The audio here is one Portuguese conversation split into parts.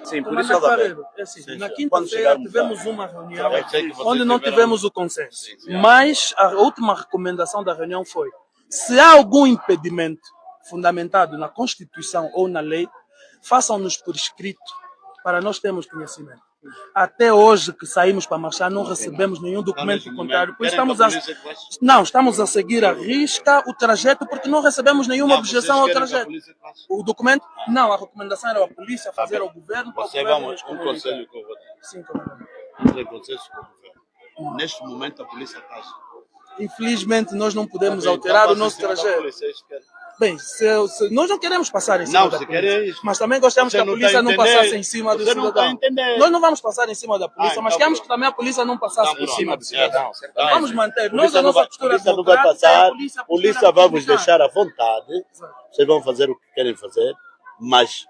Sim, por isso é assim, Sim, na sim. quinta-feira tivemos uma reunião Eu sei que vocês onde não tiveram- tivemos o consenso. Sim, sim. Mas a última recomendação da reunião foi: se há algum impedimento fundamentado na Constituição ou na lei, façam-nos por escrito para nós termos conhecimento. Até hoje que saímos para marchar não recebemos nenhum documento contrário. Por isso estamos a seguir à risca o trajeto porque não recebemos nenhuma objeção ao trajeto. O documento? Não, a recomendação era a polícia fazer ao governo. Você vamos, um conselho que eu vou dar. Sim, comandante. Entre vocês com o governo. Neste momento a polícia está. Infelizmente nós não podemos alterar o nosso trajeto. Bem, nós não queremos passar em cima da polícia, mas também gostamos que a polícia não passasse em cima do cidadão. Nós não vamos passar em cima da polícia, mas queremos que também a polícia não passasse por cima do cidadão. Vamos manter. Nós a nossa postura não vai passar, a polícia vai vos deixar à vontade. Vocês vão fazer o que querem fazer, mas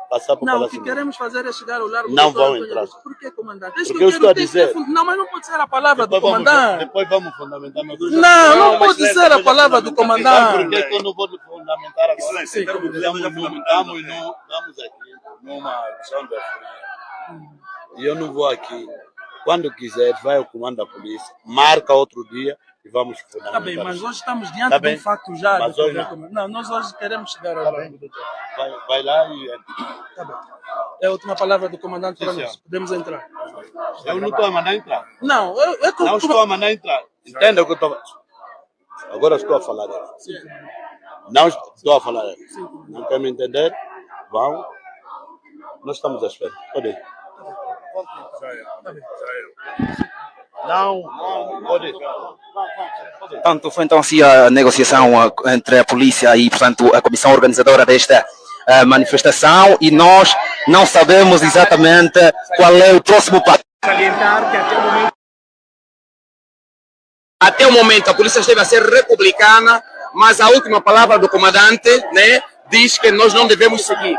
passar por não, o que queremos fazer é chegar ao largo. Não vão entrar. Por que, comandante? Porque eu estou a dizer. Não, mas não pode ser a palavra do comandante. Depois vamos fundamentar. Não pode ser a palavra do comandante. Por que eu não vou fundamentar agora? Estamos aqui numa ação da FUNIA. E eu não vou aqui. Quando quiser, vai ao comando da polícia, marca outro dia e vamos fundamentar. Tá bem, mas hoje estamos diante de um facto já. Mas hoje não, nós hoje queremos chegar ao largo, doutor. Vai lá e... Tá bem. É a última palavra do comandante para nós. Podemos entrar. Eu não estou a mandar entrar. Não, não estou a mandar entrar. Entenda o que eu estou... Agora estou a falar. Sim. Não estou a falar. Não quer me entender? Vão. Nós estamos à espera. Pode ir. Não, pode ir. Portanto, foi então assim a negociação entre a polícia e, portanto, a comissão organizadora desta manifestação, e nós não sabemos exatamente qual é o próximo passo. Salientar que até o momento a polícia esteve a ser republicana, mas a última palavra do comandante, né, diz que nós não devemos seguir.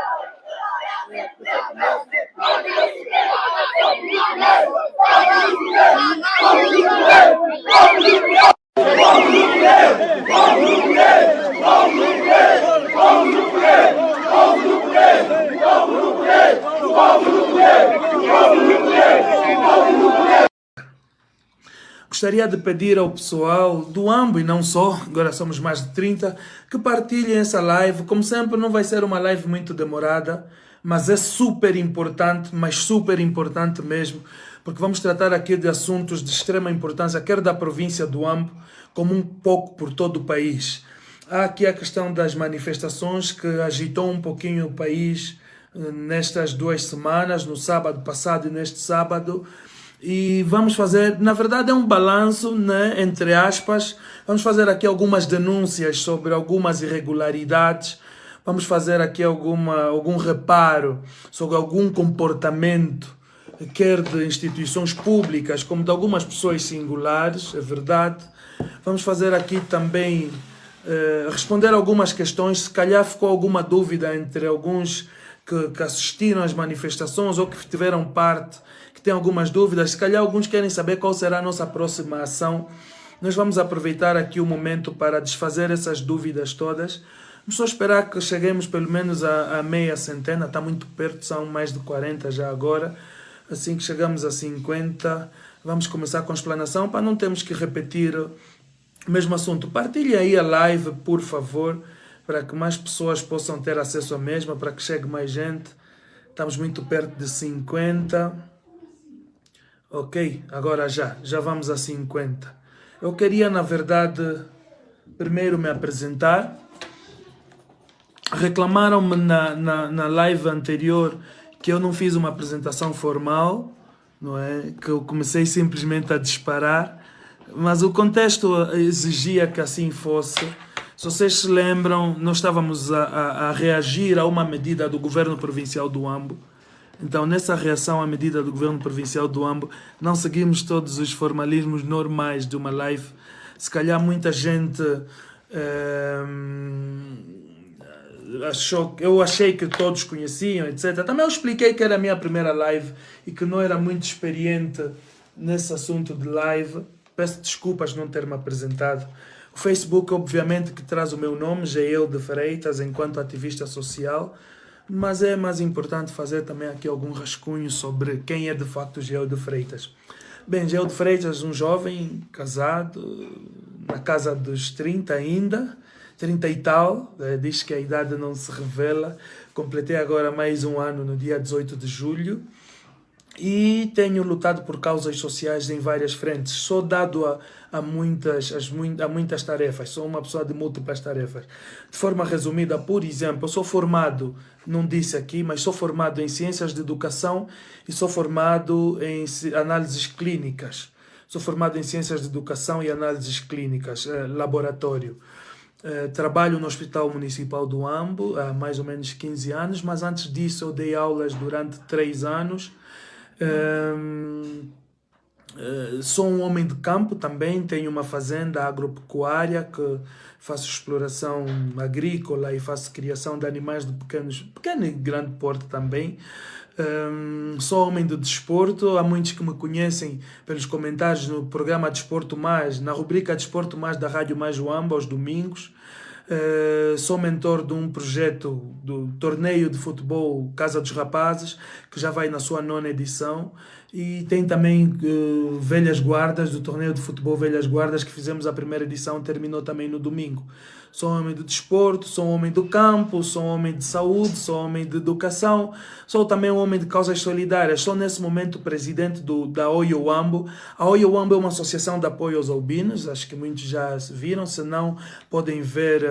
Gostaria de pedir ao pessoal do AMBO, e não só, agora somos mais de 30, que partilhem essa live. Como sempre, não vai ser uma live muito demorada, mas é super importante, mas super importante mesmo, porque vamos tratar aqui de assuntos de extrema importância, quer da província do AMBO, como um pouco por todo o país. Há aqui a questão das manifestações que agitou um pouquinho o país nestas 2 semanas, no sábado passado e neste sábado. E vamos fazer, na verdade é um balanço, né, entre aspas, vamos fazer aqui algumas denúncias sobre algumas irregularidades, vamos fazer aqui algum reparo sobre algum comportamento, quer de instituições públicas, como de algumas pessoas singulares, é verdade. Vamos fazer aqui também, responder algumas questões, se calhar ficou alguma dúvida entre alguns que assistiram às manifestações ou que tiveram parte, que têm algumas dúvidas, se calhar alguns querem saber qual será a nossa próxima ação. Nós vamos aproveitar aqui o momento para desfazer essas dúvidas todas. Vamos só esperar que cheguemos pelo menos a meia centena, está muito perto, são mais de 40 já agora. Assim que chegamos a 50, vamos começar com a explanação, para não termos que repetir o mesmo assunto. Partilhe aí a live, por favor, para que mais pessoas possam ter acesso à mesma, para que chegue mais gente. Estamos muito perto de 50. Ok, agora já vamos a 50. Eu queria, na verdade, primeiro me apresentar. Reclamaram-me na live anterior que eu não fiz uma apresentação formal, não é? Que eu comecei simplesmente a disparar, mas o contexto exigia que assim fosse. Se vocês se lembram, nós estávamos a reagir a uma medida do governo provincial do AMBO. Então, nessa reação à medida do governo provincial do AMBO, não seguimos todos os formalismos normais de uma live. Se calhar muita gente eu achei que todos conheciam, etc. Também eu expliquei que era a minha primeira live e que não era muito experiente nesse assunto de live. Peço desculpas não ter me apresentado. O Facebook, obviamente, que traz o meu nome, Jael de Freitas, enquanto ativista social. mas é mais importante fazer também aqui algum rascunho sobre quem é de facto Geo de Freitas. Bem, Geo de Freitas, um jovem casado, na casa dos 30 ainda, 30 e tal, diz que a idade não se revela. Completei agora mais um ano no dia 18 de julho e tenho lutado por causas sociais em várias frentes. Sou dado a muitas tarefas, sou uma pessoa de múltiplas tarefas. De forma resumida, por exemplo, eu sou formado, não disse aqui, mas sou formado em Ciências de Educação e sou formado em Análises Clínicas. Sou formado em Ciências de Educação e Análises Clínicas, laboratório. Trabalho no Hospital Municipal do Ambo há mais ou menos 15 anos, mas antes disso eu dei aulas durante 3 anos. Sou um homem de campo também, tenho uma fazenda agropecuária que faço exploração agrícola e faço criação de animais de pequeno e grande porte também. Sou homem de desporto, há muitos que me conhecem pelos comentários no programa Desporto Mais, na rubrica Desporto Mais da Rádio Mais Uamba, aos domingos. Sou mentor de um projeto do torneio de futebol Casa dos Rapazes, que já vai na sua 9ª edição, e tem também Velhas Guardas, do torneio de futebol Velhas Guardas, que fizemos a 1ª edição, terminou também no domingo. Sou um homem de desporto, sou um homem do campo, sou um homem de saúde, sou um homem de educação, sou também um homem de causas solidárias. Sou nesse momento presidente da Oyo Uambo. A Oyo Uambo é uma associação de apoio aos albinos, acho que muitos já viram, se não podem ver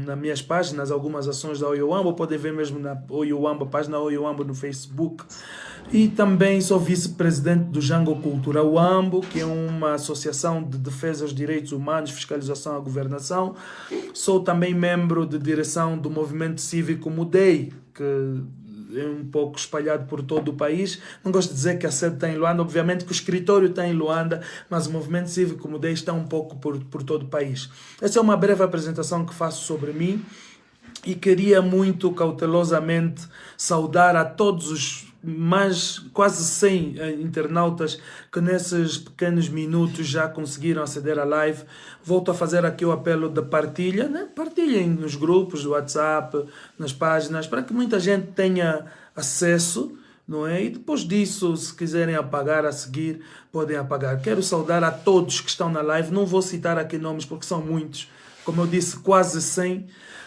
nas minhas páginas algumas ações da Oyo Uambo, podem ver mesmo na Oyo Uambo, página Oyo Uambo no Facebook. E também sou vice-presidente do Jango Cultura Uambo, que é uma associação de defesa dos direitos humanos, fiscalização à governação. Sou também membro de direção do movimento cívico Mudei, que é um pouco espalhado por todo o país. Não gosto de dizer que a sede está em Luanda, obviamente que o escritório está em Luanda, mas o movimento cívico Mudei está um pouco por todo o país. Essa é uma breve apresentação que faço sobre mim e queria muito cautelosamente saudar a todos os quase 100 internautas que nesses pequenos minutos já conseguiram aceder à live. Volto a fazer aqui o apelo de partilha, né? Partilhem nos grupos do WhatsApp, nas páginas, para que muita gente tenha acesso, não é? E depois disso, se quiserem apagar a seguir, podem apagar. Quero saudar a todos que estão na live, não vou citar aqui nomes porque são muitos, como eu disse, quase 100.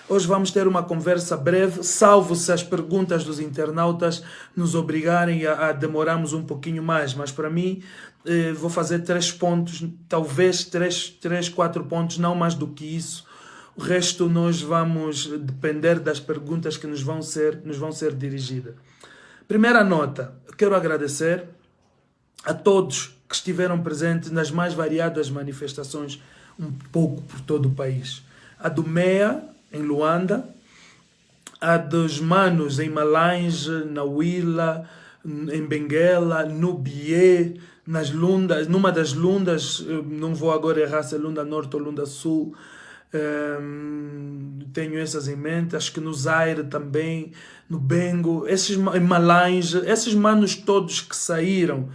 Hoje vamos ter uma conversa breve, salvo se as perguntas dos internautas nos obrigarem a demorarmos um pouquinho mais. Mas para mim, vou fazer 3 pontos, talvez 4 pontos, não mais do que isso. O resto nós vamos depender das perguntas que nos vão ser dirigidas. Primeira nota, quero agradecer a todos que estiveram presentes nas mais variadas manifestações, um pouco por todo o país. A do MEA, em Luanda, a dos manos em Malange, na Huila, em Benguela, no Bié, nas Lundas, numa das Lundas, não vou agora errar se é Lunda Norte ou Lunda Sul, tenho essas em mente, acho que no Zaire também, no Bengo, em Malange, esses manos todos que saíram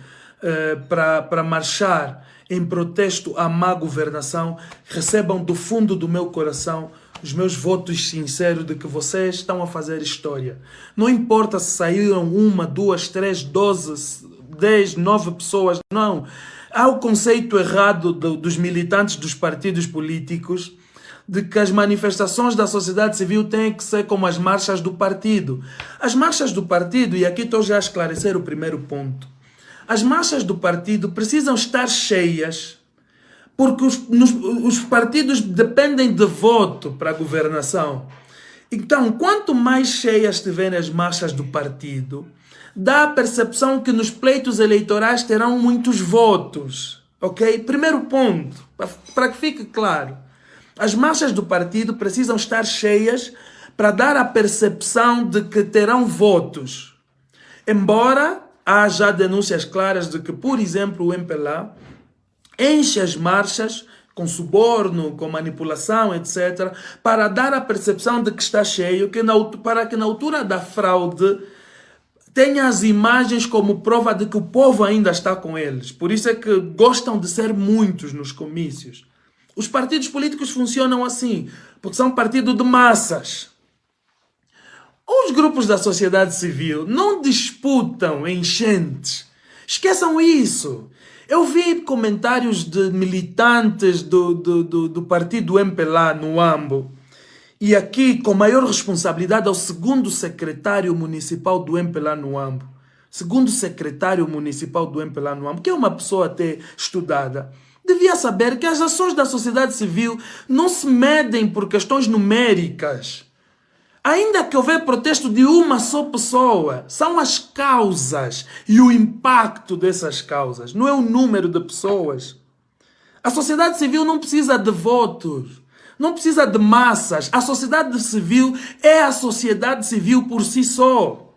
para marchar em protesto à má governação, recebam do fundo do meu coração os meus votos sinceros de que vocês estão a fazer história. Não importa se saíram 1, 2, 3, 12, 10, 9 pessoas, não. Há o conceito errado dos militantes dos partidos políticos de que as manifestações da sociedade civil têm que ser como as marchas do partido. As marchas do partido, e aqui estou já a esclarecer o primeiro ponto, as marchas do partido precisam estar cheias, porque os partidos dependem de voto para a governação. Então, quanto mais cheias estiverem as marchas do partido, dá a percepção que nos pleitos eleitorais terão muitos votos. Ok? Primeiro ponto, para que fique claro. As marchas do partido precisam estar cheias para dar a percepção de que terão votos. Embora há já denúncias claras de que, por exemplo, o MPLA enche as marchas com suborno, com manipulação, etc., para dar a percepção de que está cheio, para que na altura da fraude tenha as imagens como prova de que o povo ainda está com eles. Por isso é que gostam de ser muitos nos comícios. Os partidos políticos funcionam assim, porque são partidos de massas. Os grupos da sociedade civil não disputam enchentes. Esqueçam isso. Eu vi comentários de militantes do partido MPLA no Ambo. E aqui, com maior responsabilidade, ao segundo secretário municipal do MPLA no Ambo. Segundo secretário municipal do MPLA no Ambo, que é uma pessoa até estudada, devia saber que as ações da sociedade civil não se medem por questões numéricas. Ainda que houver protesto de uma só pessoa, são as causas e o impacto dessas causas, não é o número de pessoas. A sociedade civil não precisa de votos, não precisa de massas. A sociedade civil é a sociedade civil por si só.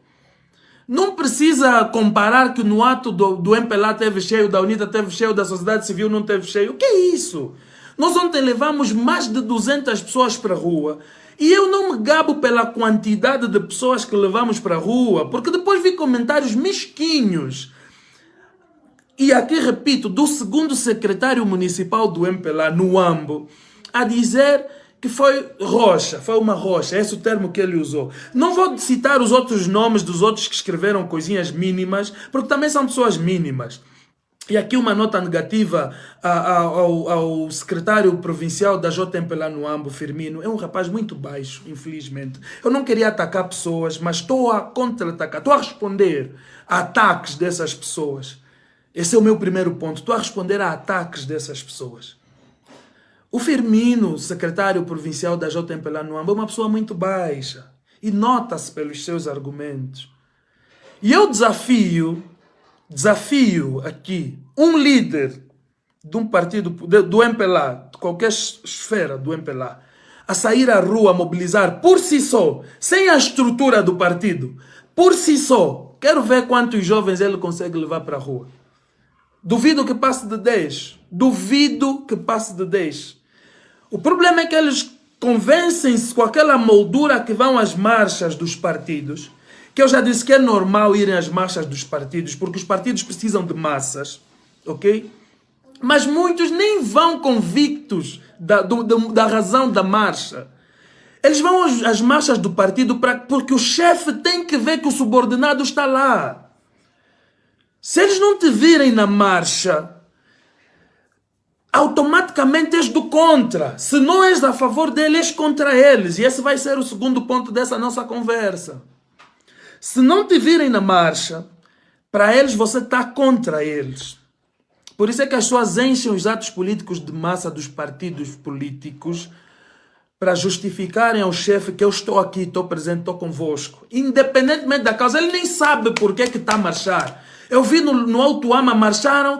Não precisa comparar que no ato do MPLA teve cheio, da UNITA teve cheio, da sociedade civil não teve cheio. O que é isso? Nós ontem levamos mais de 200 pessoas para a rua. E eu não me gabo pela quantidade de pessoas que levamos para a rua, porque depois vi comentários mesquinhos. E aqui repito, do segundo secretário municipal do MPLA no Ambo, a dizer que foi rocha, foi uma rocha, esse é o termo que ele usou. Não vou citar os outros nomes dos outros que escreveram coisinhas mínimas, porque também são pessoas mínimas. E aqui uma nota negativa ao secretário provincial da JMPLA no Ambo, Firmino. É um rapaz muito baixo, infelizmente. Eu não queria atacar pessoas, mas estou a contra-atacar, estou a responder a ataques dessas pessoas. Esse é o meu primeiro ponto, estou a responder a ataques dessas pessoas. O Firmino, secretário provincial da JMPLA no Ambo, é uma pessoa muito baixa. E nota-se pelos seus argumentos. E eu desafio aqui um líder de um partido do MPLA, de qualquer esfera do MPLA, a sair à rua, a mobilizar por si só, sem a estrutura do partido, por si só. Quero ver quantos jovens ele consegue levar para a rua. Duvido que passe de 10. Duvido que passe de 10. O problema é que eles convencem-se com aquela moldura que vão às marchas dos partidos, que eu já disse que é normal irem às marchas dos partidos, porque os partidos precisam de massas, ok? Mas muitos nem vão convictos da razão da marcha. Eles vão às marchas do partido porque o chefe tem que ver que o subordinado está lá. Se eles não te virem na marcha, automaticamente és do contra. Se não és a favor deles, és contra eles. E esse vai ser o segundo ponto dessa nossa conversa. Se não te virem na marcha, para eles você está contra eles. Por isso é que as pessoas enchem os atos políticos de massa dos partidos políticos para justificarem ao chefe que eu estou aqui, estou presente, estou convosco. Independentemente da causa, ele nem sabe por que está a marchar. Eu vi no Alto Ama, marcharam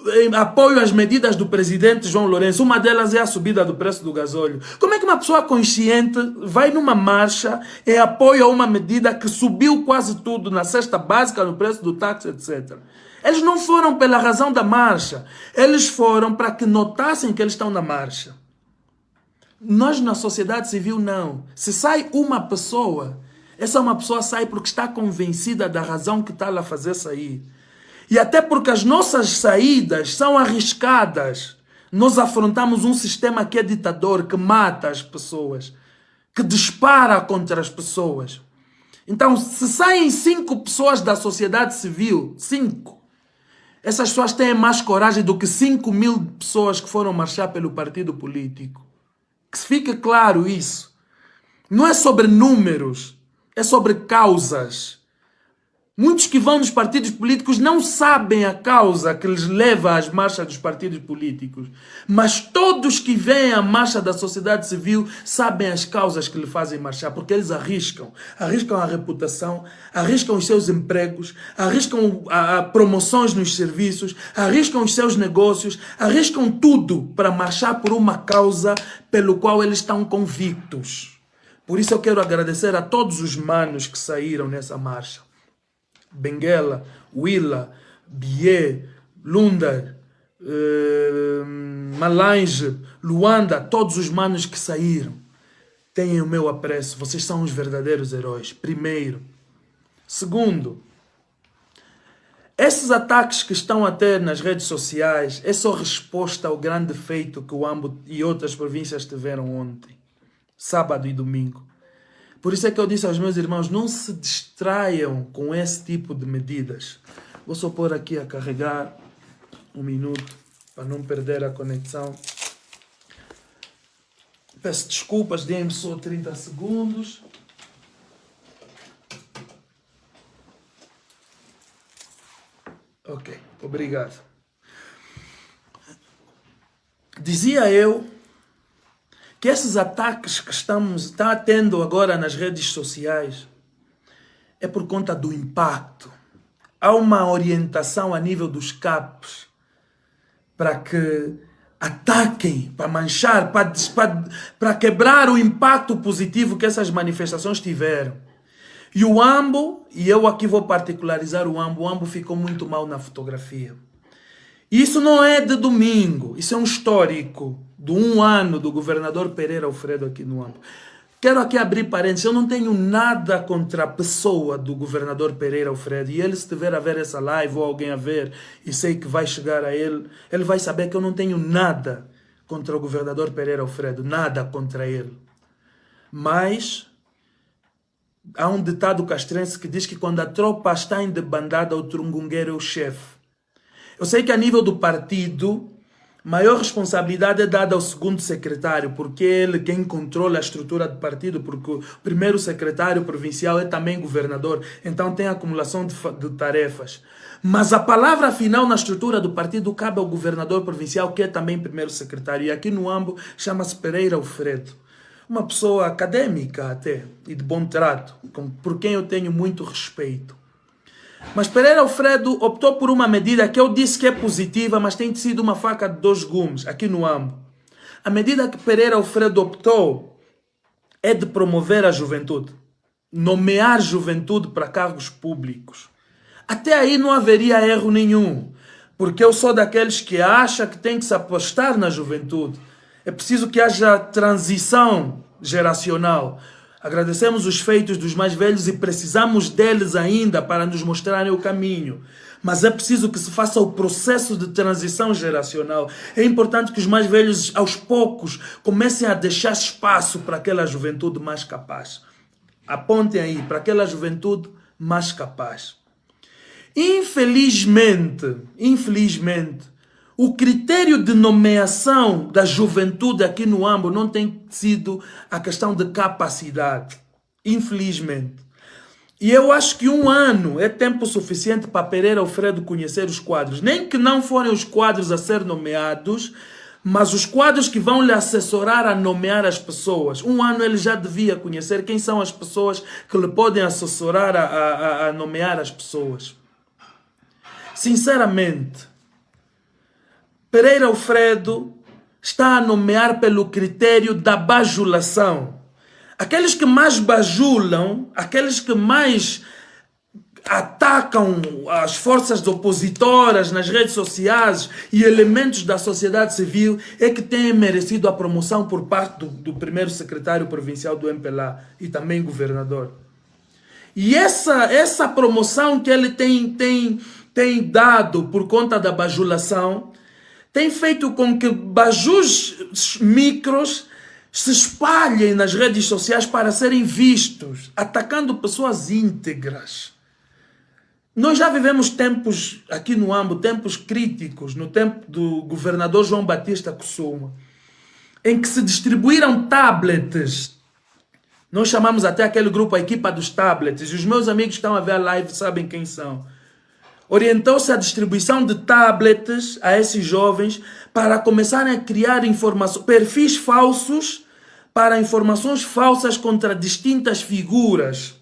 em apoio às medidas do presidente João Lourenço. Uma delas é a subida do preço do gasóleo. Como é que uma pessoa consciente vai numa marcha em apoio a uma medida que subiu quase tudo na cesta básica, no preço do táxi, etc. Eles não foram pela razão da marcha. Eles foram para que notassem que eles estão na marcha. Nós na sociedade civil não. Se sai uma pessoa, essa uma pessoa sai porque está convencida da razão que está lá a fazer sair. E até porque as nossas saídas são arriscadas. Nós afrontamos um sistema que é ditador, que mata as pessoas, que dispara contra as pessoas. Então, se saem 5 pessoas da sociedade civil, 5, essas pessoas têm mais coragem do que 5.000 pessoas que foram marchar pelo partido político. Que fique claro isso. Não é sobre números, é sobre causas. Muitos que vão nos partidos políticos não sabem a causa que lhes leva às marchas dos partidos políticos. Mas todos que vêm à marcha da sociedade civil sabem as causas que lhe fazem marchar, porque eles arriscam. Arriscam a reputação, arriscam os seus empregos, arriscam promoções nos serviços, arriscam os seus negócios, arriscam tudo para marchar por uma causa pelo qual eles estão convictos. Por isso eu quero agradecer a todos os manos que saíram nessa marcha. Benguela, Willa, Bié, Lunda, Malange, Luanda, todos os manos que saíram. Tenham o meu apreço, vocês são os verdadeiros heróis, primeiro. Segundo, esses ataques que estão a ter nas redes sociais é só resposta ao grande feito que o Ambo e outras províncias tiveram ontem, sábado e domingo. Por isso é que eu disse aos meus irmãos, não se distraiam com esse tipo de medidas. Vou só pôr aqui a carregar um minuto para não perder a conexão. Peço desculpas, deem-me só 30 segundos. Ok, obrigado. Dizia eu que esses ataques que está tendo agora nas redes sociais é por conta do impacto. Há uma orientação a nível dos CAPs para que ataquem, para manchar, para quebrar o impacto positivo que essas manifestações tiveram. E o Ambo, e eu aqui vou particularizar o Ambo ficou muito mal na fotografia. Isso não é de domingo, isso é um histórico de 1 ano do governador Pereira Alfredo aqui no Ambo. Quero aqui abrir parênteses, eu não tenho nada contra a pessoa do governador Pereira Alfredo. E ele, se estiver a ver essa live ou alguém a ver, e sei que vai chegar a ele, ele vai saber que eu não tenho nada contra o governador Pereira Alfredo, nada contra ele. Mas há um ditado castrense que diz que quando a tropa está em debandada, o trungungueiro é o chefe. Eu sei que a nível do partido, maior responsabilidade é dada ao segundo secretário, porque ele quem controla a estrutura do partido, porque o primeiro secretário provincial é também governador, então tem acumulação de tarefas. Mas a palavra final na estrutura do partido cabe ao governador provincial, que é também primeiro secretário, e aqui no Ambo chama-se Pereira Alfredo. Uma pessoa acadêmica até, e de bom trato, por quem eu tenho muito respeito. Mas Pereira Alfredo optou por uma medida que eu disse que é positiva, mas tem sido uma faca de 2 gumes aqui no Ambo. A medida que Pereira Alfredo optou é de promover a juventude, nomear juventude para cargos públicos. Até aí não haveria erro nenhum, porque eu sou daqueles que acham que tem que se apostar na juventude. É preciso que haja transição geracional. Agradecemos os feitos dos mais velhos e precisamos deles ainda para nos mostrarem o caminho. Mas é preciso que se faça o processo de transição geracional. É importante que os mais velhos, aos poucos, comecem a deixar espaço para aquela juventude mais capaz. Apontem aí, para aquela juventude mais capaz. Infelizmente, o critério de nomeação da juventude aqui no Ambo não tem sido a questão de capacidade. Infelizmente. E eu acho que 1 ano é tempo suficiente para Pereira Alfredo conhecer os quadros. Nem que não forem os quadros a ser nomeados, mas os quadros que vão lhe assessorar a nomear as pessoas. 1 ano ele já devia conhecer quem são as pessoas que lhe podem assessorar a nomear as pessoas. Sinceramente, Pereira Alfredo está a nomear pelo critério da bajulação. Aqueles que mais bajulam, aqueles que mais atacam as forças opositoras nas redes sociais e elementos da sociedade civil é que têm merecido a promoção por parte do primeiro secretário provincial do MPLA e também governador. E essa promoção que ele tem dado por conta da bajulação tem feito com que bajus micros se espalhem nas redes sociais para serem vistos, atacando pessoas íntegras. Nós já vivemos tempos, aqui no Ambo, tempos críticos, no tempo do governador João Batista Kusuma, em que se distribuíram tablets. Nós chamamos até aquele grupo a equipa dos tablets, e os meus amigos que estão a ver a live sabem quem são. Orientou-se a distribuição de tablets a esses jovens para começarem a criar perfis falsos para informações falsas contra distintas figuras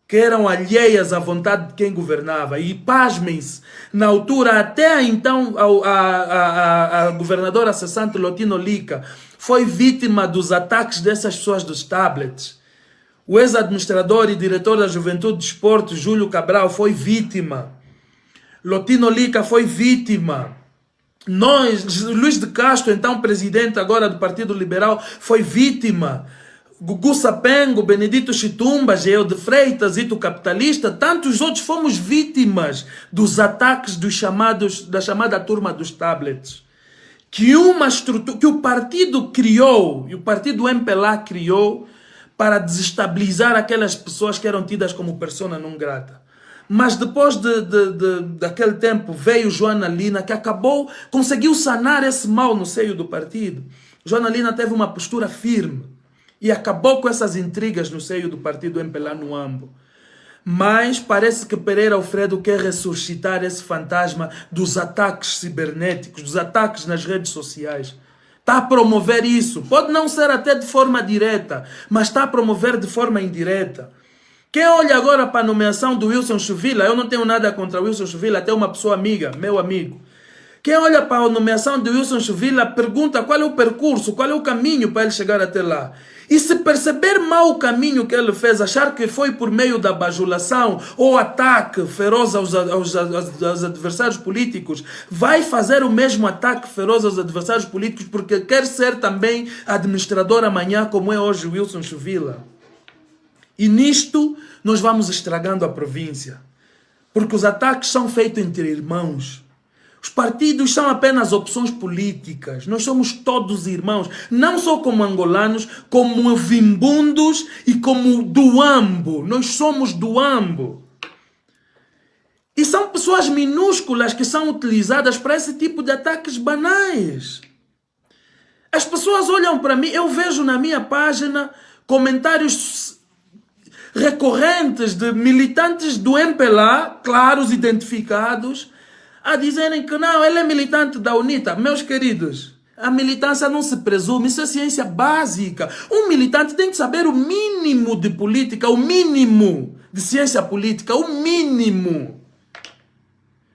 que eram alheias à vontade de quem governava. E pasmem-se, na altura, até então, a governadora cessante Lotino Lica foi vítima dos ataques dessas pessoas dos tablets. O ex-administrador e diretor da Juventude de Desporto, Júlio Cabral, foi vítima. Lotino Lica foi vítima. Luiz de Castro, então presidente agora do Partido Liberal, foi vítima. Gugu Sapengo, Benedito Chitumba, Geo de Freitas, Ito Capitalista, tantos outros fomos vítimas dos ataques da chamada turma dos tablets. Que uma estrutura que o partido criou, e o partido MPLA criou, para desestabilizar aquelas pessoas que eram tidas como persona não grata. Mas depois daquele tempo veio Joana Lina, que conseguiu sanar esse mal no seio do partido. Joana Lina teve uma postura firme e acabou com essas intrigas no seio do partido MPLA no Ambo. Mas parece que Pereira Alfredo quer ressuscitar esse fantasma dos ataques cibernéticos, dos ataques nas redes sociais. Está a promover isso. Pode não ser até de forma direta, mas está a promover de forma indireta. Quem olha agora para a nomeação do Wilson Chuvila, eu não tenho nada contra o Wilson Chuvila, até uma pessoa amiga, meu amigo. Quem olha para a nomeação do Wilson Chuvila pergunta qual é o percurso, qual é o caminho para ele chegar até lá. E se perceber mal o caminho que ele fez, achar que foi por meio da bajulação ou ataque feroz aos adversários políticos, vai fazer o mesmo ataque feroz aos adversários políticos porque quer ser também administrador amanhã, como é hoje o Wilson Chuvila. E nisto nós vamos estragando a província. Porque os ataques são feitos entre irmãos. Os partidos são apenas opções políticas. Nós somos todos irmãos. Não só como angolanos, como vimbundos e como do Ambo. Nós somos do Ambo. E são pessoas minúsculas que são utilizadas para esse tipo de ataques banais. As pessoas olham para mim, eu vejo na minha página comentários recorrentes de militantes do MPLA, claros, identificados, a dizerem que não, ele é militante da UNITA. Meus queridos, a militância não se presume, isso é ciência básica. Um militante tem que saber o mínimo de política, o mínimo de ciência política, o mínimo.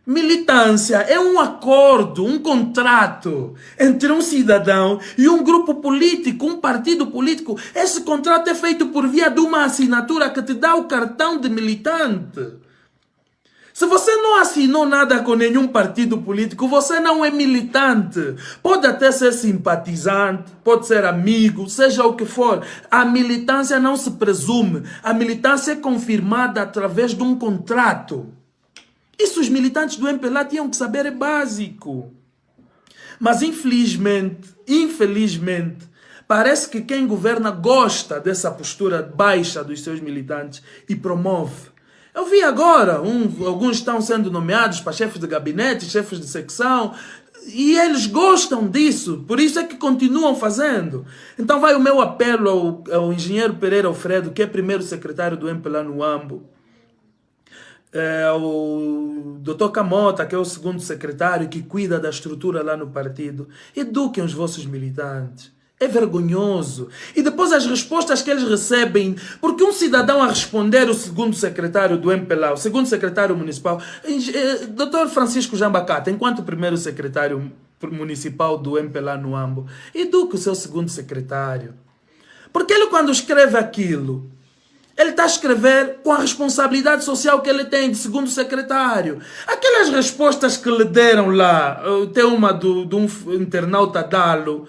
Militância é um acordo, um contrato entre um cidadão e um grupo político, um partido político. Esse contrato é feito por via de uma assinatura que te dá o cartão de militante. Se você não assinou nada com nenhum partido político, você não é militante. Pode até ser simpatizante, pode ser amigo, seja o que for. A militância não se presume. A militância é confirmada através de um contrato. Isso os militantes do MPLA tinham que saber, é básico. Mas infelizmente, parece que quem governa gosta dessa postura baixa dos seus militantes e promove. Eu vi agora, alguns estão sendo nomeados para chefes de gabinete, chefes de secção, e eles gostam disso, por isso é que continuam fazendo. Então vai o meu apelo ao engenheiro Pereira Alfredo, que é primeiro secretário do MPLA no Ambo, o Dr. Camota, que é o segundo secretário, que cuida da estrutura lá no partido. Eduquem os vossos militantes. É vergonhoso. E depois as respostas que eles recebem, porque um cidadão a responder o segundo secretário do MPLA, o segundo secretário municipal, Dr. Francisco Jambacata, enquanto primeiro secretário municipal do MPLA no Ambo, eduque o seu segundo secretário. Porque ele, quando escreve aquilo, ele está a escrever com a responsabilidade social que ele tem de segundo secretário. Aquelas respostas que lhe deram lá, tem uma de um internauta Dalo,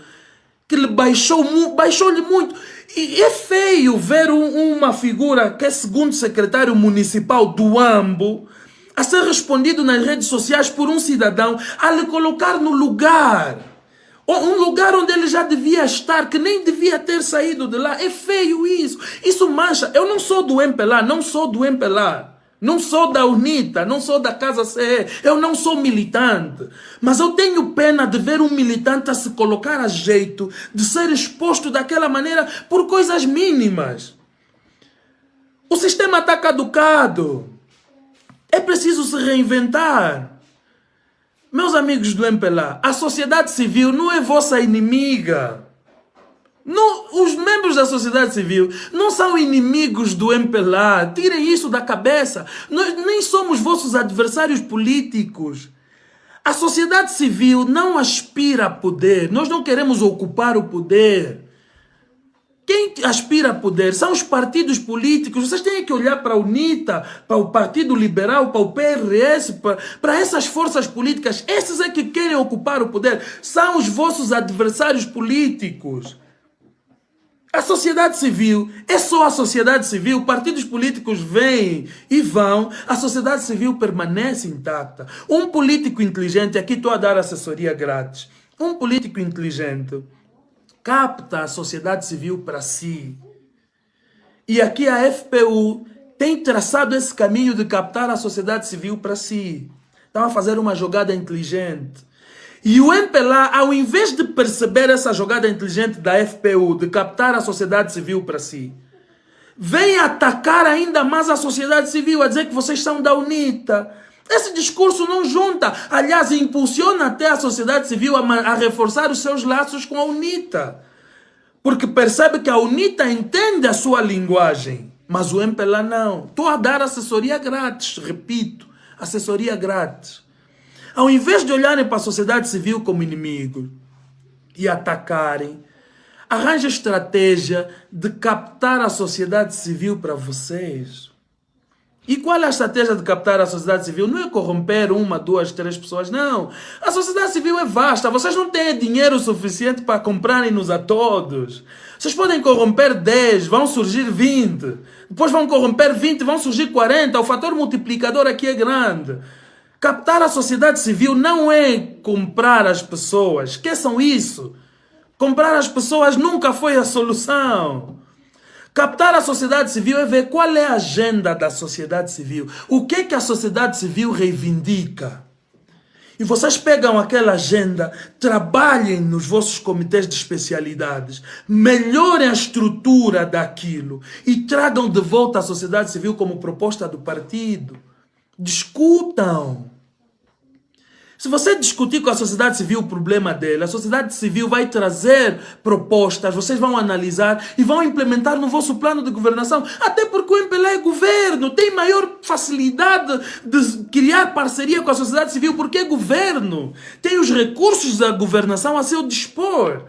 que lhe baixou-lhe muito. E é feio ver uma figura que é segundo secretário municipal do Ambo a ser respondido nas redes sociais por um cidadão a lhe colocar no lugar. Um lugar onde ele já devia estar, que nem devia ter saído de lá. É feio isso. Isso mancha. Eu não sou do MPLA, não sou do MPLA. Não sou da UNITA, não sou da Casa CE. Eu não sou militante. Mas eu tenho pena de ver um militante a se colocar a jeito, de ser exposto daquela maneira por coisas mínimas. O sistema está caducado. É preciso se reinventar. Meus amigos do MPLA, a sociedade civil não é vossa inimiga. Não, os membros da sociedade civil não são inimigos do MPLA. Tirem isso da cabeça. Nós nem somos vossos adversários políticos. A sociedade civil não aspira a poder. Nós não queremos ocupar o poder. Quem aspira a poder são os partidos políticos. Vocês têm que olhar para a UNITA, para o Partido Liberal, para o PRS, para essas forças políticas. Esses é que querem ocupar o poder. São os vossos adversários políticos. A sociedade civil é só a sociedade civil. Partidos políticos vêm e vão. A sociedade civil permanece intacta. Um político inteligente, aqui estou a dar assessoria grátis. Um político inteligente capta a sociedade civil para si. E aqui a FPU tem traçado esse caminho de captar a sociedade civil para si. Estão a fazer uma jogada inteligente. E o MPLA, ao invés de perceber essa jogada inteligente da FPU, de captar a sociedade civil para si, vem atacar ainda mais a sociedade civil, a dizer que vocês são da UNITA. Esse discurso não junta. Aliás, impulsiona até a sociedade civil a reforçar os seus laços com a UNITA. Porque percebe que a UNITA entende a sua linguagem, mas o MPLA não. Estou a dar assessoria grátis, repito, assessoria grátis. Ao invés de olharem para a sociedade civil como inimigo e atacarem, arranja estratégia de captar a sociedade civil para vocês. E qual é a estratégia de captar a sociedade civil? Não é corromper 1, 2, 3 pessoas, não. A sociedade civil é vasta. Vocês não têm dinheiro suficiente para comprarem-nos a todos. Vocês podem corromper 10, vão surgir 20. Depois vão corromper 20, vão surgir 40. O fator multiplicador aqui é grande. Captar a sociedade civil não é comprar as pessoas. Esqueçam isso. Comprar as pessoas nunca foi a solução. Captar a sociedade civil é ver qual é a agenda da sociedade civil. O que é que a sociedade civil reivindica. E vocês pegam aquela agenda, trabalhem nos vossos comitês de especialidades, melhorem a estrutura daquilo e tragam de volta a sociedade civil como proposta do partido. Discutam. Se você discutir com a sociedade civil o problema dela, a sociedade civil vai trazer propostas, vocês vão analisar e vão implementar no vosso plano de governação. Até porque o MPLA é governo, tem maior facilidade de criar parceria com a sociedade civil porque é governo. Tem os recursos da governação a seu dispor.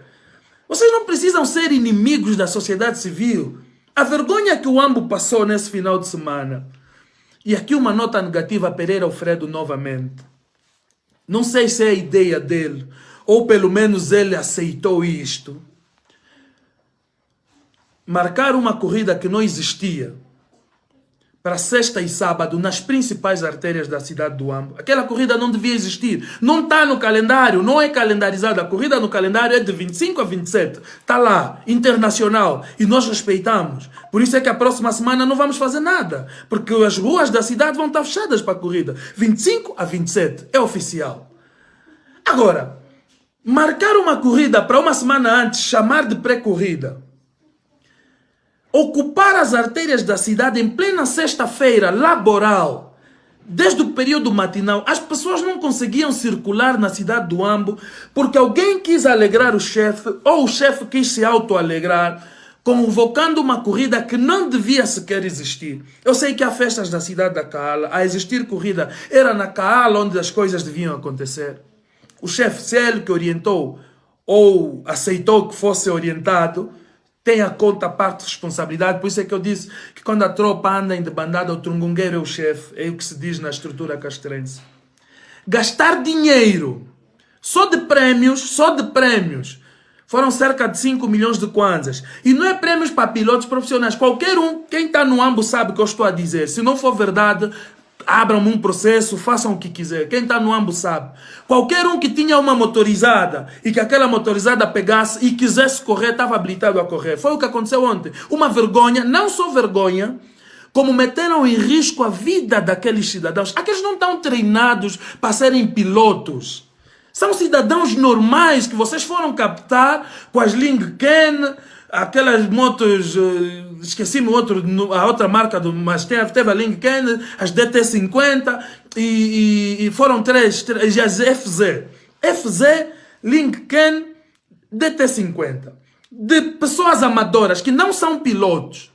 Vocês não precisam ser inimigos da sociedade civil. A vergonha que o Ambo passou nesse final de semana. E aqui uma nota negativa a Pereira Alfredo novamente. Não sei se é a ideia dele, ou pelo menos ele aceitou isto. Marcar uma corrida que não existia para sexta e sábado nas principais artérias da cidade do Ambo. Aquela corrida não devia existir. Não está no calendário, não é calendarizada. A corrida no calendário é de 25 a 27. Está lá, internacional. E nós respeitamos. Por isso é que a próxima semana não vamos fazer nada. Porque as ruas da cidade vão estar fechadas para a corrida. 25 a 27. É oficial. Agora, marcar uma corrida para uma semana antes, chamar de pré-corrida, ocupar as artérias da cidade em plena sexta-feira laboral, desde o período matinal, as pessoas não conseguiam circular na cidade do Ambo porque alguém quis alegrar o chefe ou o chefe quis se auto-alegrar, convocando uma corrida que não devia sequer existir. Eu sei que há festas da cidade da Kaala, a existir corrida era na Kaala onde as coisas deviam acontecer. O chefe, se é ele que orientou ou aceitou que fosse orientado, tem a conta, a parte de responsabilidade. Por isso é que eu disse que quando a tropa anda em debandada, o trungungueiro é o chefe. É o que se diz na estrutura castrense. Gastar dinheiro só de prémios, foram cerca de 5 milhões de kwanzas. E não é prémios para pilotos profissionais. Qualquer um, quem está no Ambo sabe o que eu estou a dizer. Se não for verdade, abram um processo, façam o que quiser. Quem está no Ambo sabe. Qualquer um que tinha uma motorizada e que aquela motorizada pegasse e quisesse correr, estava habilitado a correr. Foi o que aconteceu ontem. Uma vergonha, não só vergonha, como meteram em risco a vida daqueles cidadãos. Aqueles não estão treinados para serem pilotos. São cidadãos normais que vocês foram captar com as Link-Ken, aquelas motos, esqueci-me a outra marca, mas teve a Link-Ken, as DT50 e foram três, as FZ, Link-Ken, DT50. De pessoas amadoras que não são pilotos.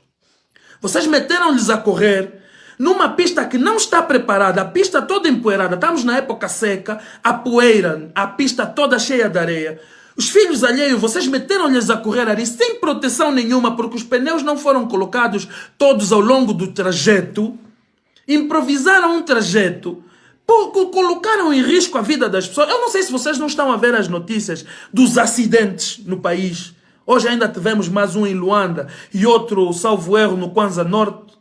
Vocês meteram-lhes a correr numa pista que não está preparada, a pista toda empoeirada, estamos na época seca, a poeira, a pista toda cheia de areia. Os filhos alheios, vocês meteram-lhes a correr ali sem proteção nenhuma, porque os pneus não foram colocados todos ao longo do trajeto. Improvisaram um trajeto, colocaram em risco a vida das pessoas. Eu não sei se vocês não estão a ver as notícias dos acidentes no país. Hoje ainda tivemos mais um em Luanda e outro, salvo erro, no Kwanza Norte.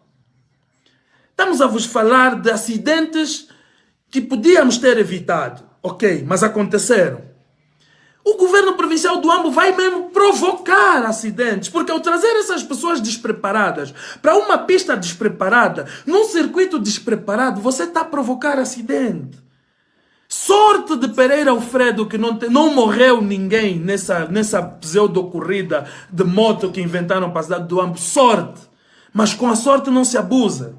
Estamos a vos falar de acidentes que podíamos ter evitado. Ok, mas aconteceram. O governo provincial do Ambo vai mesmo provocar acidentes, porque ao trazer essas pessoas despreparadas para uma pista despreparada, num circuito despreparado, você está a provocar acidente. Sorte de Pereira Alfredo que não morreu ninguém nessa pseudo-corrida de moto que inventaram para a cidade do Ambo. Sorte. Mas com a sorte não se abusa.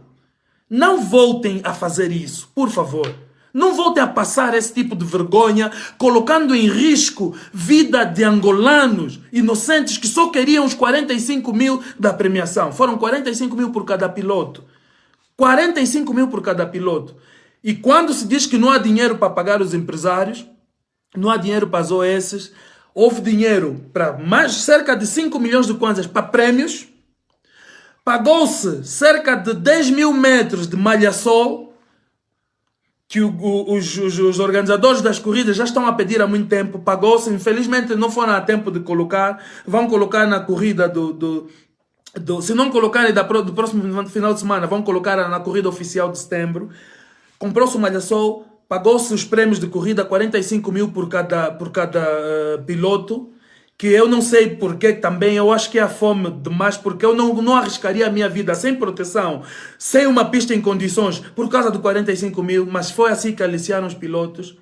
Não voltem a fazer isso, por favor. Não voltem a passar esse tipo de vergonha, colocando em risco vida de angolanos inocentes que só queriam os 45 mil da premiação. Foram 45 mil por cada piloto. 45 mil por cada piloto. E quando se diz que não há dinheiro para pagar os empresários, não há dinheiro para as OS, houve dinheiro para mais cerca de 5 milhões de kwanzas para prêmios, pagou-se cerca de 10 mil metros de malha-sol, que os organizadores das corridas já estão a pedir há muito tempo, pagou-se, infelizmente não foram a tempo de colocar, vão colocar na corrida se não colocarem do próximo final de semana, vão colocar na corrida oficial de setembro. Comprou-se o malha-sol, pagou-se os prêmios de corrida, 45 mil por cada piloto, que eu não sei porquê também, eu acho que é a fome demais, porque eu não arriscaria a minha vida sem proteção, sem uma pista em condições, por causa do 45 mil, mas foi assim que aliciaram os pilotos.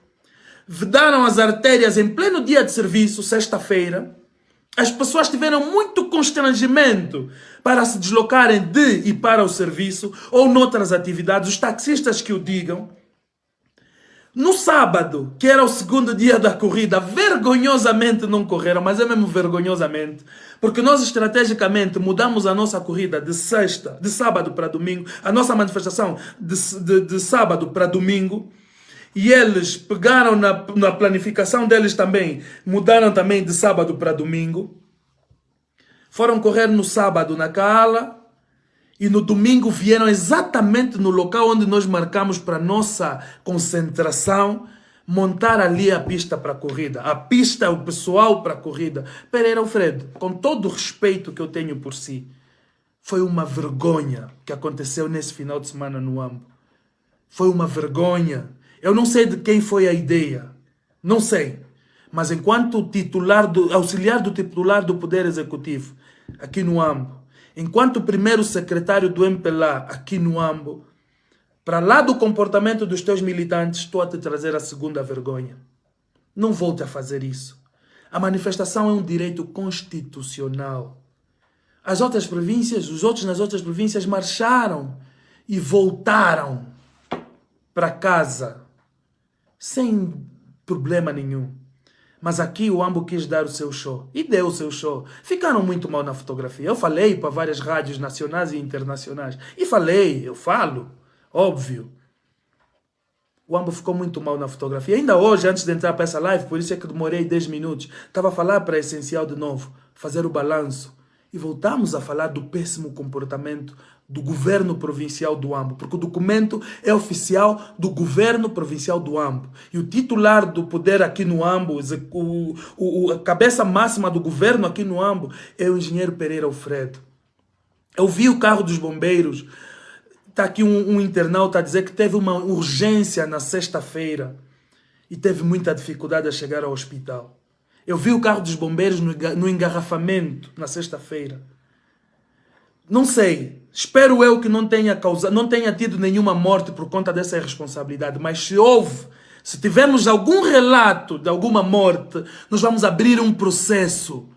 Vedaram as artérias em pleno dia de serviço, sexta-feira. As pessoas tiveram muito constrangimento para se deslocarem de e para o serviço ou noutras atividades, os taxistas que o digam. No sábado, que era o segundo dia da corrida, vergonhosamente não correram, mas é mesmo vergonhosamente, porque nós estrategicamente mudamos a nossa corrida de sábado para domingo, a nossa manifestação de sábado para domingo, e eles pegaram na planificação deles também, mudaram também de sábado para domingo, foram correr no sábado na Cala, e no domingo vieram exatamente no local onde nós marcamos para nossa concentração, montar ali a pista para a corrida. A pista, o pessoal para a corrida. Pereira Alfredo, com todo o respeito que eu tenho por si, foi uma vergonha que aconteceu nesse final de semana no Ambo. Foi uma vergonha. Eu não sei de quem foi a ideia. Não sei. Mas enquanto auxiliar do titular do Poder Executivo, aqui no Ambo, enquanto primeiro secretário do MPLA aqui no Ambo, para lá do comportamento dos teus militantes, estou a te trazer a segunda vergonha. Não volte a fazer isso. A manifestação é um direito constitucional. As outras províncias, os outros nas outras províncias marcharam e voltaram para casa sem problema nenhum. Mas aqui o Ambo quis dar o seu show. E deu o seu show. Ficaram muito mal na fotografia. Eu falei para várias rádios nacionais e internacionais. Eu falo, óbvio. O Ambo ficou muito mal na fotografia. Ainda hoje, antes de entrar para essa live, por isso é que demorei 10 minutos, estava a falar para a Essencial de novo, fazer o balanço. E voltamos a falar do péssimo comportamento do governo provincial do Ambo, porque o documento é oficial do governo provincial do Ambo. E o titular do poder aqui no Ambo, a cabeça máxima do governo aqui no Ambo, é o engenheiro Pereira Alfredo. Eu vi o carro dos bombeiros, está aqui um internauta a dizer que teve uma urgência na sexta-feira e teve muita dificuldade a chegar ao hospital. Eu vi o carro dos bombeiros no engarrafamento na sexta-feira. Não sei, espero eu que não tenha tido nenhuma morte por conta dessa irresponsabilidade, mas se tivermos algum relato de alguma morte, nós vamos abrir um processo.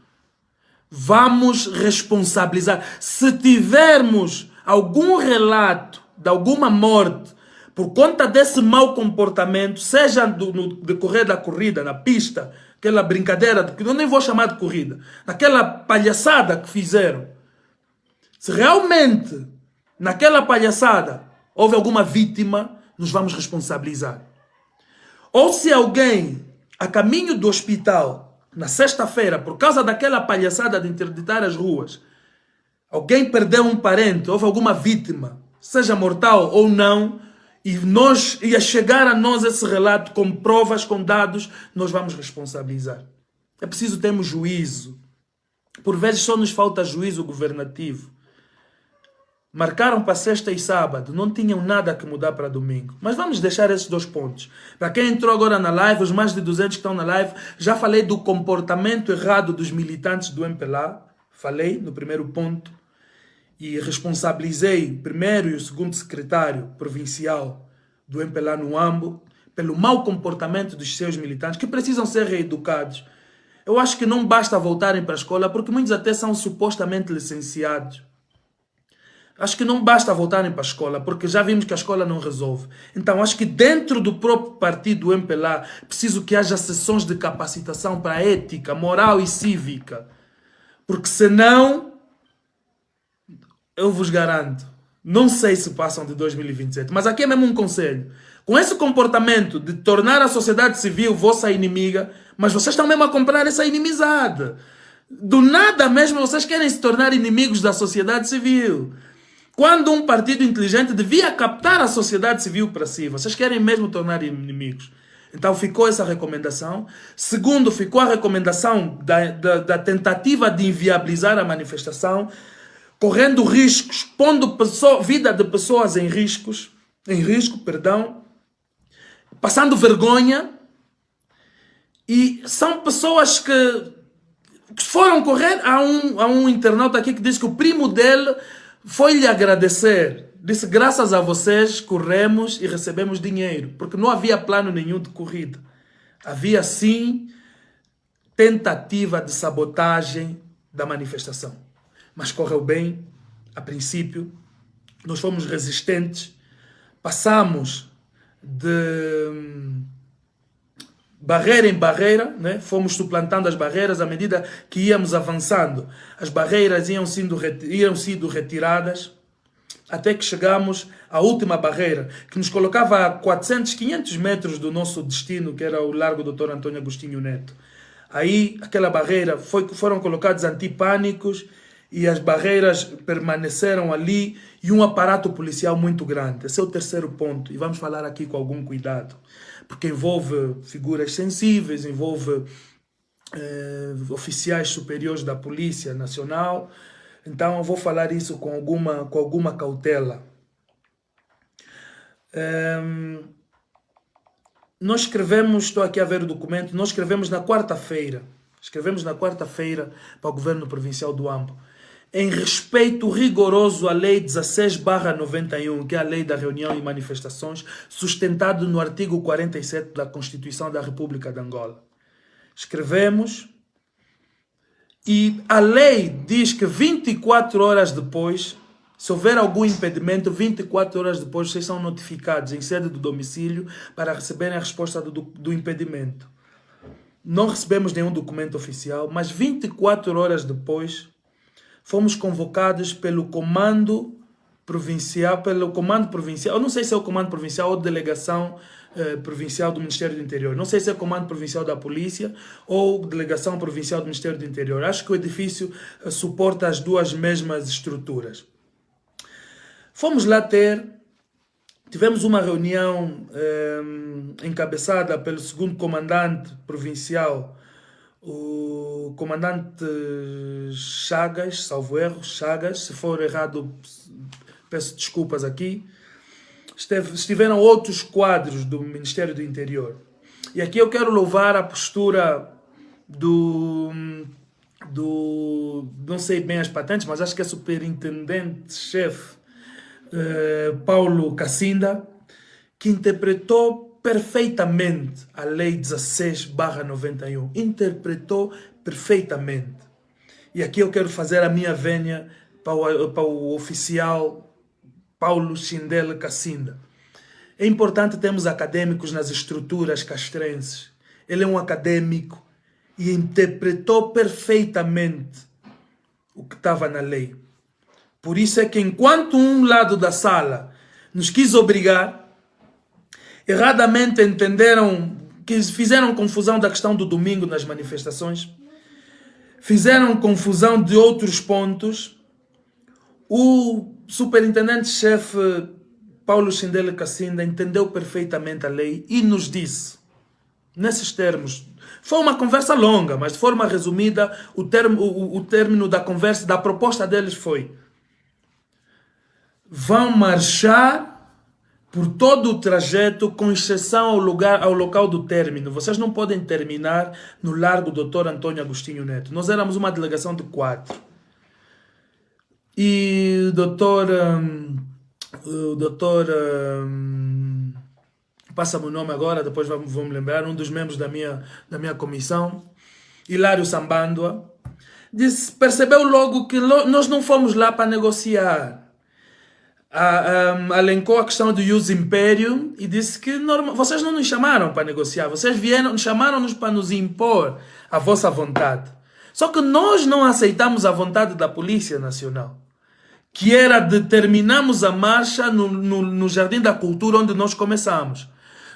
Vamos responsabilizar. Se tivermos algum relato de alguma morte por conta desse mau comportamento, seja no decorrer da corrida, na pista, aquela brincadeira, que eu nem vou chamar de corrida, naquela palhaçada que fizeram, se realmente naquela palhaçada houve alguma vítima, nos vamos responsabilizar. Ou se alguém, a caminho do hospital, na sexta-feira, por causa daquela palhaçada de interditar as ruas, alguém perdeu um parente, houve alguma vítima, seja mortal ou não, e ia chegar a nós esse relato com provas, com dados, nós vamos responsabilizar. É preciso termos juízo. Por vezes só nos falta juízo governativo. Marcaram para sexta e sábado, não tinham nada que mudar para domingo. Mas vamos deixar esses 2 pontos. Para quem entrou agora na live, os mais de 200 que estão na live, já falei do comportamento errado dos militantes do MPLA. Falei no primeiro ponto. E responsabilizei o primeiro e o segundo secretário provincial do MPLA no Ambo pelo mau comportamento dos seus militantes, que precisam ser reeducados. Eu acho que não basta voltarem para a escola, porque muitos até são supostamente licenciados. Acho que não basta voltarem para a escola, porque já vimos que a escola não resolve. Então, acho que dentro do próprio partido MPLA, preciso que haja sessões de capacitação para ética, moral e cívica. Porque senão, eu vos garanto, não sei se passam de 2027, mas aqui é mesmo um conselho. Com esse comportamento de tornar a sociedade civil vossa inimiga, mas vocês estão mesmo a comprar essa inimizade. Do nada mesmo vocês querem se tornar inimigos da sociedade civil. Quando um partido inteligente devia captar a sociedade civil para si, vocês querem mesmo tornar inimigos. Então ficou essa recomendação. Segundo, ficou a recomendação da tentativa de inviabilizar a manifestação, correndo riscos, pondo vida de pessoas em risco, passando vergonha. E são pessoas que foram correr. Há um internauta aqui que diz que o primo dele foi lhe agradecer. Disse, graças a vocês corremos e recebemos dinheiro. Porque não havia plano nenhum de corrida. Havia sim tentativa de sabotagem da manifestação. Mas correu bem, a princípio. Nós fomos resistentes. Passamos de barreira em barreira, né? Fomos suplantando as barreiras à medida que íamos avançando. As barreiras iam sendo retiradas, até que chegamos à última barreira, que nos colocava a 400, 500 metros do nosso destino, que era o Largo Dr. Antônio Agostinho Neto. Aí, aquela barreira, foram colocados antipânicos, e as barreiras permaneceram ali, e um aparato policial muito grande. Esse é o terceiro ponto, e vamos falar aqui com algum cuidado, porque envolve figuras sensíveis, envolve oficiais superiores da Polícia Nacional. Então eu vou falar isso com alguma cautela. Nós escrevemos, estou aqui a ver o documento, nós escrevemos na quarta-feira. Escrevemos na quarta-feira para o Governo Provincial do Ambo. Em respeito rigoroso à Lei 16/91, que é a Lei da Reunião e Manifestações, sustentado no artigo 47 da Constituição da República de Angola. Escrevemos, e a lei diz que 24 horas depois, se houver algum impedimento, 24 horas depois vocês são notificados em sede do domicílio para receberem a resposta do impedimento. Não recebemos nenhum documento oficial, mas 24 horas depois fomos convocados pelo comando provincial, eu não sei se é o comando provincial ou delegação provincial do Ministério do Interior. Não sei se é o comando provincial da polícia ou delegação provincial do Ministério do Interior. Acho que o edifício suporta as duas mesmas estruturas. Fomos lá tivemos uma reunião encabeçada pelo segundo comandante provincial, o comandante Chagas, salvo erro, Chagas. Se for errado, peço desculpas aqui. Estiveram outros quadros do Ministério do Interior. E aqui eu quero louvar a postura não sei bem as patentes, mas acho que é superintendente-chefe Paulo Cassinda, que interpretou perfeitamente a Lei 16/91. Interpretou perfeitamente. E aqui eu quero fazer a minha vénia para o oficial Paulo Shindele Cassinda. É importante termos acadêmicos nas estruturas castrenses. Ele é um acadêmico e interpretou perfeitamente o que estava na lei. Por isso é que enquanto um lado da sala nos quis obrigar, erradamente entenderam, que fizeram confusão da questão do domingo nas manifestações, fizeram confusão de outros pontos, o superintendente-chefe Paulo Shindele Cassinda entendeu perfeitamente a lei e nos disse, nesses termos, foi uma conversa longa, mas de forma resumida, o término da conversa, da proposta deles foi: vão marchar por todo o trajeto, com exceção ao local do término. Vocês não podem terminar no Largo Dr. Antônio Agostinho Neto. Nós éramos uma delegação de 4. E o doutor passa-me o nome agora, depois vou me lembrar, um dos membros da minha comissão, Hilário Sambandua, percebeu logo que nós não fomos lá para negociar. Alencou a questão do Ius Imperium e disse que vocês não nos chamaram para negociar, vocês chamaram-nos para nos impor a vossa vontade. Só que nós não aceitamos a vontade da Polícia Nacional, que era de terminarmos a marcha no Jardim da Cultura, onde nós começamos.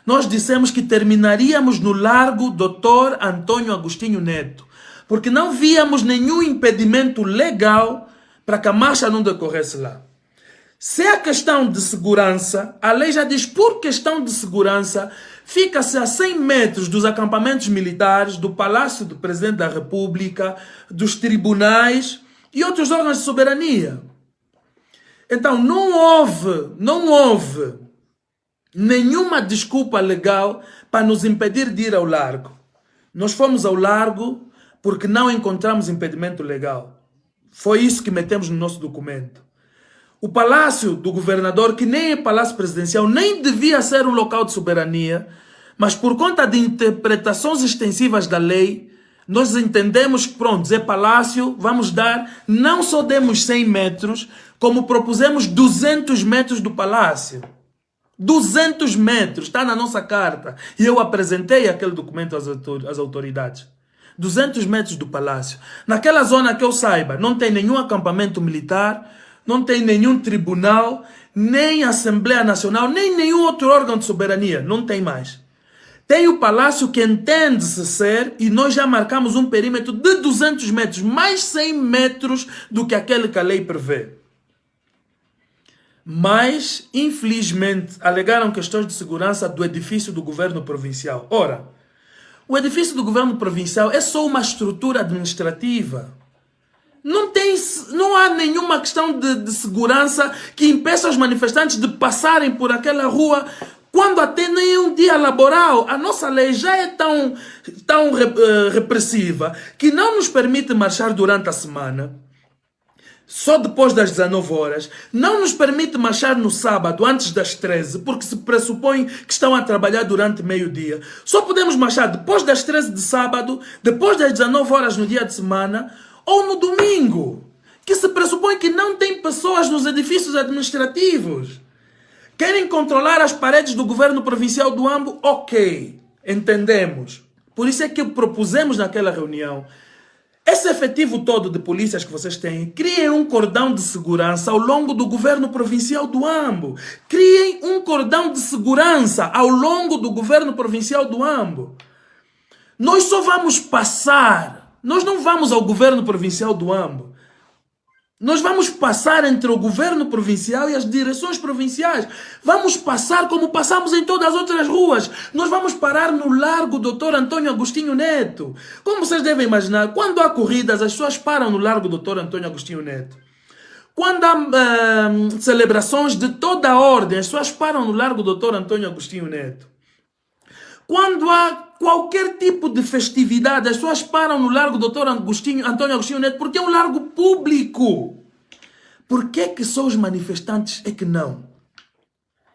Nós dissemos que terminaríamos no Largo Dr. Antônio Agostinho Neto, porque não víamos nenhum impedimento legal para que a marcha não decorresse lá. Se é questão de segurança, a lei já diz, por questão de segurança, fica-se a 100 metros dos acampamentos militares, do Palácio do Presidente da República, dos tribunais e outros órgãos de soberania. Então não houve nenhuma desculpa legal para nos impedir de ir ao largo. Nós fomos ao largo porque não encontramos impedimento legal. Foi isso que metemos no nosso documento. O palácio do governador, que nem é palácio presidencial, nem devia ser um local de soberania, mas por conta de interpretações extensivas da lei, nós entendemos que, pronto, é palácio, vamos dar, não só demos 100 metros, como propusemos 200 metros do palácio. 200 metros, está na nossa carta. E eu apresentei aquele documento às autoridades. 200 metros do palácio. Naquela zona que eu saiba, não tem nenhum acampamento militar, não tem nenhum tribunal, nem Assembleia Nacional, nem nenhum outro órgão de soberania. Não tem mais. Tem o palácio que entende-se ser, e nós já marcamos um perímetro de 200 metros, mais 100 metros do que aquele que a lei prevê. Mas, infelizmente, alegaram questões de segurança do edifício do governo provincial. Ora, o edifício do governo provincial é só uma estrutura administrativa. Não há nenhuma questão de segurança que impeça os manifestantes de passarem por aquela rua quando até nem é um dia laboral. A nossa lei já é tão repressiva que não nos permite marchar durante a semana, só depois das 19 horas, não nos permite marchar no sábado antes das 13, porque se pressupõe que estão a trabalhar durante meio-dia. Só podemos marchar depois das 13 de sábado, depois das 19 horas no dia de semana, ou no domingo, que se pressupõe que não tem pessoas nos edifícios administrativos. Querem controlar as paredes do governo provincial do Ambo? Ok, entendemos. Por isso é que propusemos naquela reunião, esse efetivo todo de polícias que vocês têm, criem um cordão de segurança ao longo do governo provincial do Ambo. Criem um cordão de segurança ao longo do governo provincial do Ambo. Nós só vamos passar. Nós não vamos ao governo provincial do Ambo. Nós vamos passar entre o governo provincial e as direções provinciais. Vamos passar como passamos em todas as outras ruas. Nós vamos parar no Largo Dr. Antônio Agostinho Neto. Como vocês devem imaginar, quando há corridas, as pessoas param no Largo Dr. Antônio Agostinho Neto. Quando há celebrações de toda a ordem, as pessoas param no Largo Dr. Antônio Agostinho Neto. Quando há qualquer tipo de festividade, as pessoas param no Largo Dr. Antônio Agostinho Neto, porque é um largo público. Por que que só os manifestantes é que não?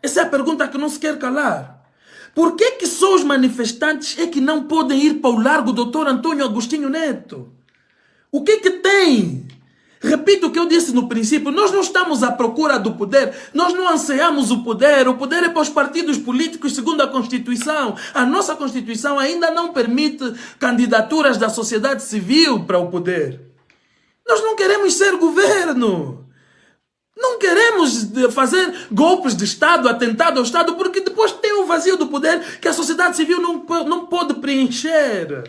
Essa é a pergunta que não se quer calar. Por que que só os manifestantes é que não podem ir para o Largo Dr. Antônio Agostinho Neto? O que que tem? Repito o que eu disse no princípio, nós não estamos à procura do poder, nós não ansiamos o poder é para os partidos políticos segundo a Constituição. A nossa Constituição ainda não permite candidaturas da sociedade civil para o poder. Nós não queremos ser governo. Não queremos fazer golpes de Estado, atentado ao Estado, porque depois tem o vazio do poder que a sociedade civil não pode preencher.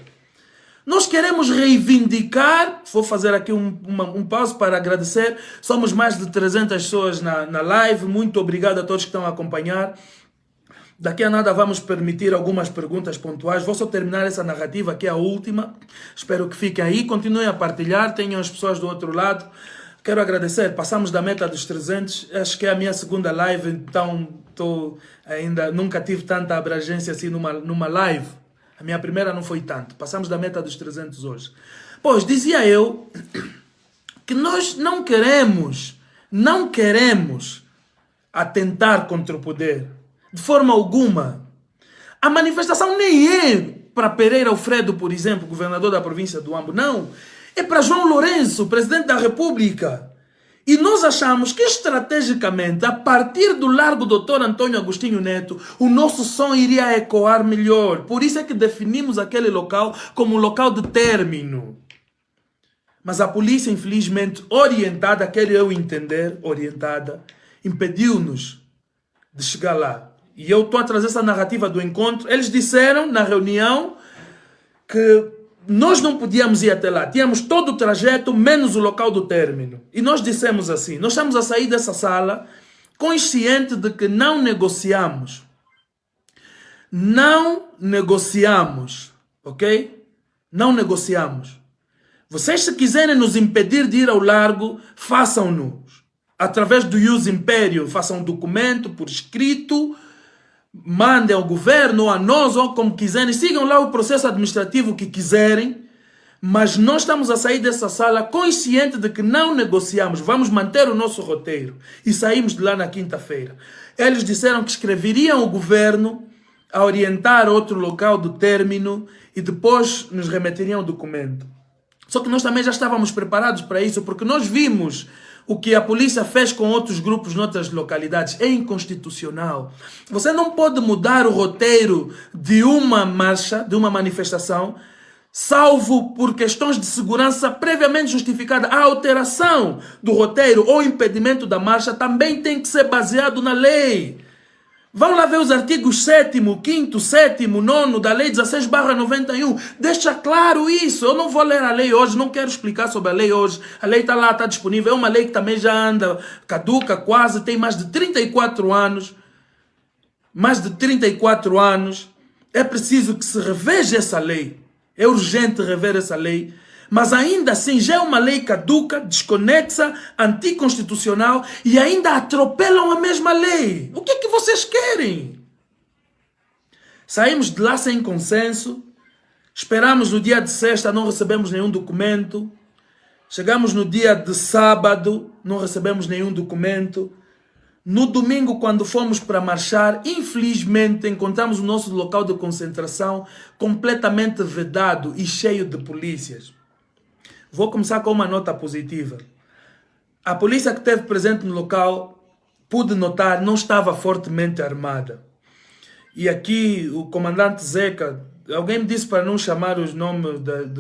Nós queremos reivindicar, vou fazer aqui um pause para agradecer, somos mais de 300 pessoas na live, muito obrigado a todos que estão a acompanhar. Daqui a nada vamos permitir algumas perguntas pontuais, vou só terminar essa narrativa que é a última, espero que fiquem aí, continuem a partilhar, tenham as pessoas do outro lado Quero agradecer, passamos da meta dos 300, acho que é a minha segunda live, então nunca tive tanta abrangência assim numa live. A minha primeira não foi tanto, passamos da meta dos 300 hoje. Pois, dizia eu que nós não queremos atentar contra o poder, de forma alguma. A manifestação nem é para Pereira Alfredo, por exemplo, governador da província do Ambo, não. É para João Lourenço, presidente da República. E nós achamos que estrategicamente, a partir do Largo Dr. Antônio Agostinho Neto, o nosso som iria ecoar melhor. Por isso é que definimos aquele local como um local de término. Mas a polícia, infelizmente, orientada, quero eu entender, orientada, impediu-nos de chegar lá. E eu estou a trazer essa narrativa do encontro. Eles disseram na reunião que nós não podíamos ir até lá. Tínhamos todo o trajeto, menos o local do término. E nós dissemos assim, nós estamos a sair dessa sala consciente de que não negociamos. Não negociamos, ok? Não negociamos. Vocês, se quiserem nos impedir de ir ao largo, façam-nos. Através do Ius Imperium, façam um documento por escrito, mandem ao governo, ou a nós, ou como quiserem, sigam lá o processo administrativo que quiserem, mas nós estamos a sair dessa sala consciente de que não negociamos, vamos manter o nosso roteiro. E saímos de lá na quinta-feira. Eles disseram que escreveriam ao governo a orientar outro local do término e depois nos remeteriam o documento. Só que nós também já estávamos preparados para isso, porque nós vimos o que a polícia fez com outros grupos noutras localidades. É inconstitucional. Você não pode mudar o roteiro de uma marcha, de uma manifestação, salvo por questões de segurança previamente justificada. A alteração do roteiro ou impedimento da marcha também tem que ser baseado na lei. Vão lá ver os artigos 7º, 5º, 7º, 9º da lei 16/91. Deixa claro isso. Eu não vou ler a lei hoje, não quero explicar sobre a lei hoje. A lei está lá, está disponível. É uma lei que também já anda caduca quase, tem mais de 34 anos. Mais de 34 anos. É preciso que se reveja essa lei. É urgente rever essa lei. Mas ainda assim já é uma lei caduca, desconexa, anticonstitucional e ainda atropelam a mesma lei. O que é que vocês querem? Saímos de lá sem consenso, esperamos no dia de sexta, não recebemos nenhum documento. Chegamos no dia de sábado, não recebemos nenhum documento. No domingo, quando fomos para marchar, infelizmente encontramos o nosso local de concentração completamente vedado e cheio de polícias. Vou começar com uma nota positiva. A polícia que esteve presente no local, pude notar, não estava fortemente armada. E aqui o comandante Zeca, alguém me disse para não chamar os nomes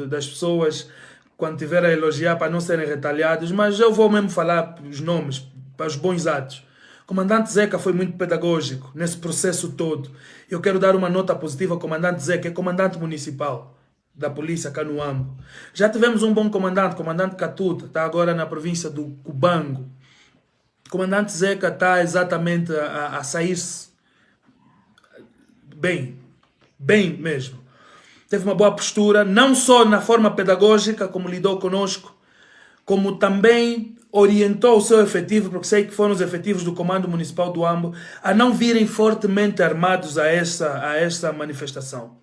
das pessoas quando tiver a elogiar, para não serem retalhados, mas eu vou mesmo falar os nomes, para os bons atos. O comandante Zeca foi muito pedagógico nesse processo todo. Eu quero dar uma nota positiva ao comandante Zeca, que é comandante municipal da polícia cá no Ambo. Já tivemos um bom comandante, comandante Catuta, está agora na província do Cubango. O comandante Zeca está exatamente a sair-se bem mesmo. Teve uma boa postura, não só na forma pedagógica, como lidou conosco, como também orientou o seu efetivo, porque sei que foram os efetivos do Comando Municipal do Ambo, a não virem fortemente armados a essa manifestação.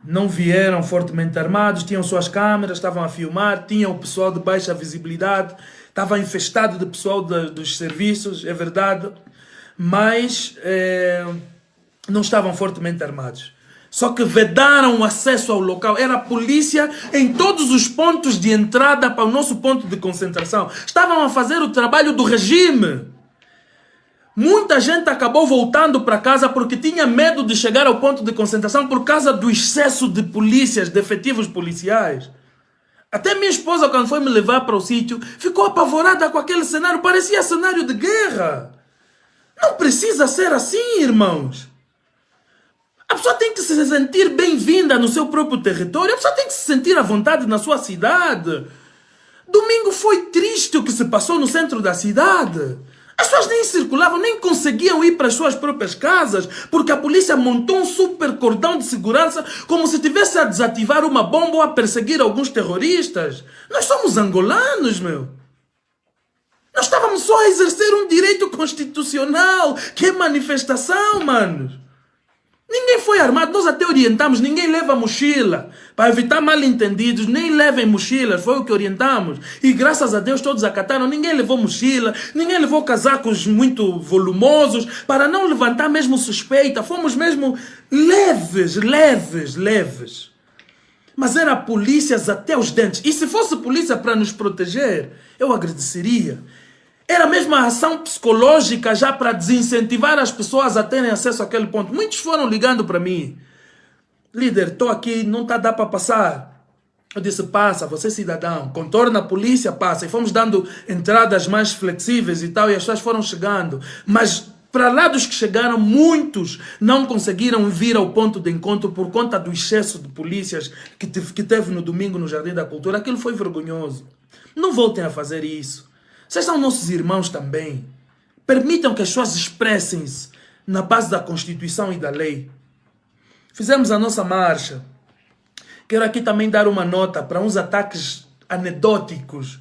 Não vieram fortemente armados, tinham suas câmeras, estavam a filmar, tinham o pessoal de baixa visibilidade, estava infestado de pessoal dos serviços, é verdade, mas não estavam fortemente armados. Só que vedaram o acesso ao local. Era a polícia em todos os pontos de entrada para o nosso ponto de concentração. Estavam a fazer o trabalho do regime. Muita gente acabou voltando para casa porque tinha medo de chegar ao ponto de concentração por causa do excesso de polícias, de efetivos policiais. Até minha esposa, quando foi me levar para o sítio, ficou apavorada com aquele cenário. Parecia cenário de guerra. Não precisa ser assim, irmãos. A pessoa tem que se sentir bem-vinda no seu próprio território. A pessoa tem que se sentir à vontade na sua cidade. Domingo foi triste o que se passou no centro da cidade. As pessoas nem circulavam, nem conseguiam ir para as suas próprias casas, porque a polícia montou um super cordão de segurança como se estivesse a desativar uma bomba ou a perseguir alguns terroristas. Nós somos angolanos, meu. Nós estávamos só a exercer um direito constitucional, que é manifestação, manos. Ninguém foi armado, nós até orientamos, ninguém leva mochila. Para evitar mal-entendidos, nem levem mochilas, foi o que orientamos. E graças a Deus todos acataram, ninguém levou mochila, ninguém levou casacos muito volumosos, para não levantar mesmo suspeita. Fomos mesmo leves. Mas era polícias até os dentes. E se fosse polícia para nos proteger, eu agradeceria. Era mesmo a ação psicológica já para desincentivar as pessoas a terem acesso àquele ponto. Muitos foram ligando para mim. Líder, estou aqui, não dá para passar. Eu disse, passa, você é cidadão. Contorna a polícia, passa. E fomos dando entradas mais flexíveis e tal, e as pessoas foram chegando. Mas para lá dos que chegaram, muitos não conseguiram vir ao ponto de encontro por conta do excesso de polícias que teve no domingo no Jardim da Cultura. Aquilo foi vergonhoso. Não voltem a fazer isso. Vocês são nossos irmãos também. Permitam que as pessoas expressem-se na base da Constituição e da lei. Fizemos a nossa marcha. Quero aqui também dar uma nota para uns ataques anedóticos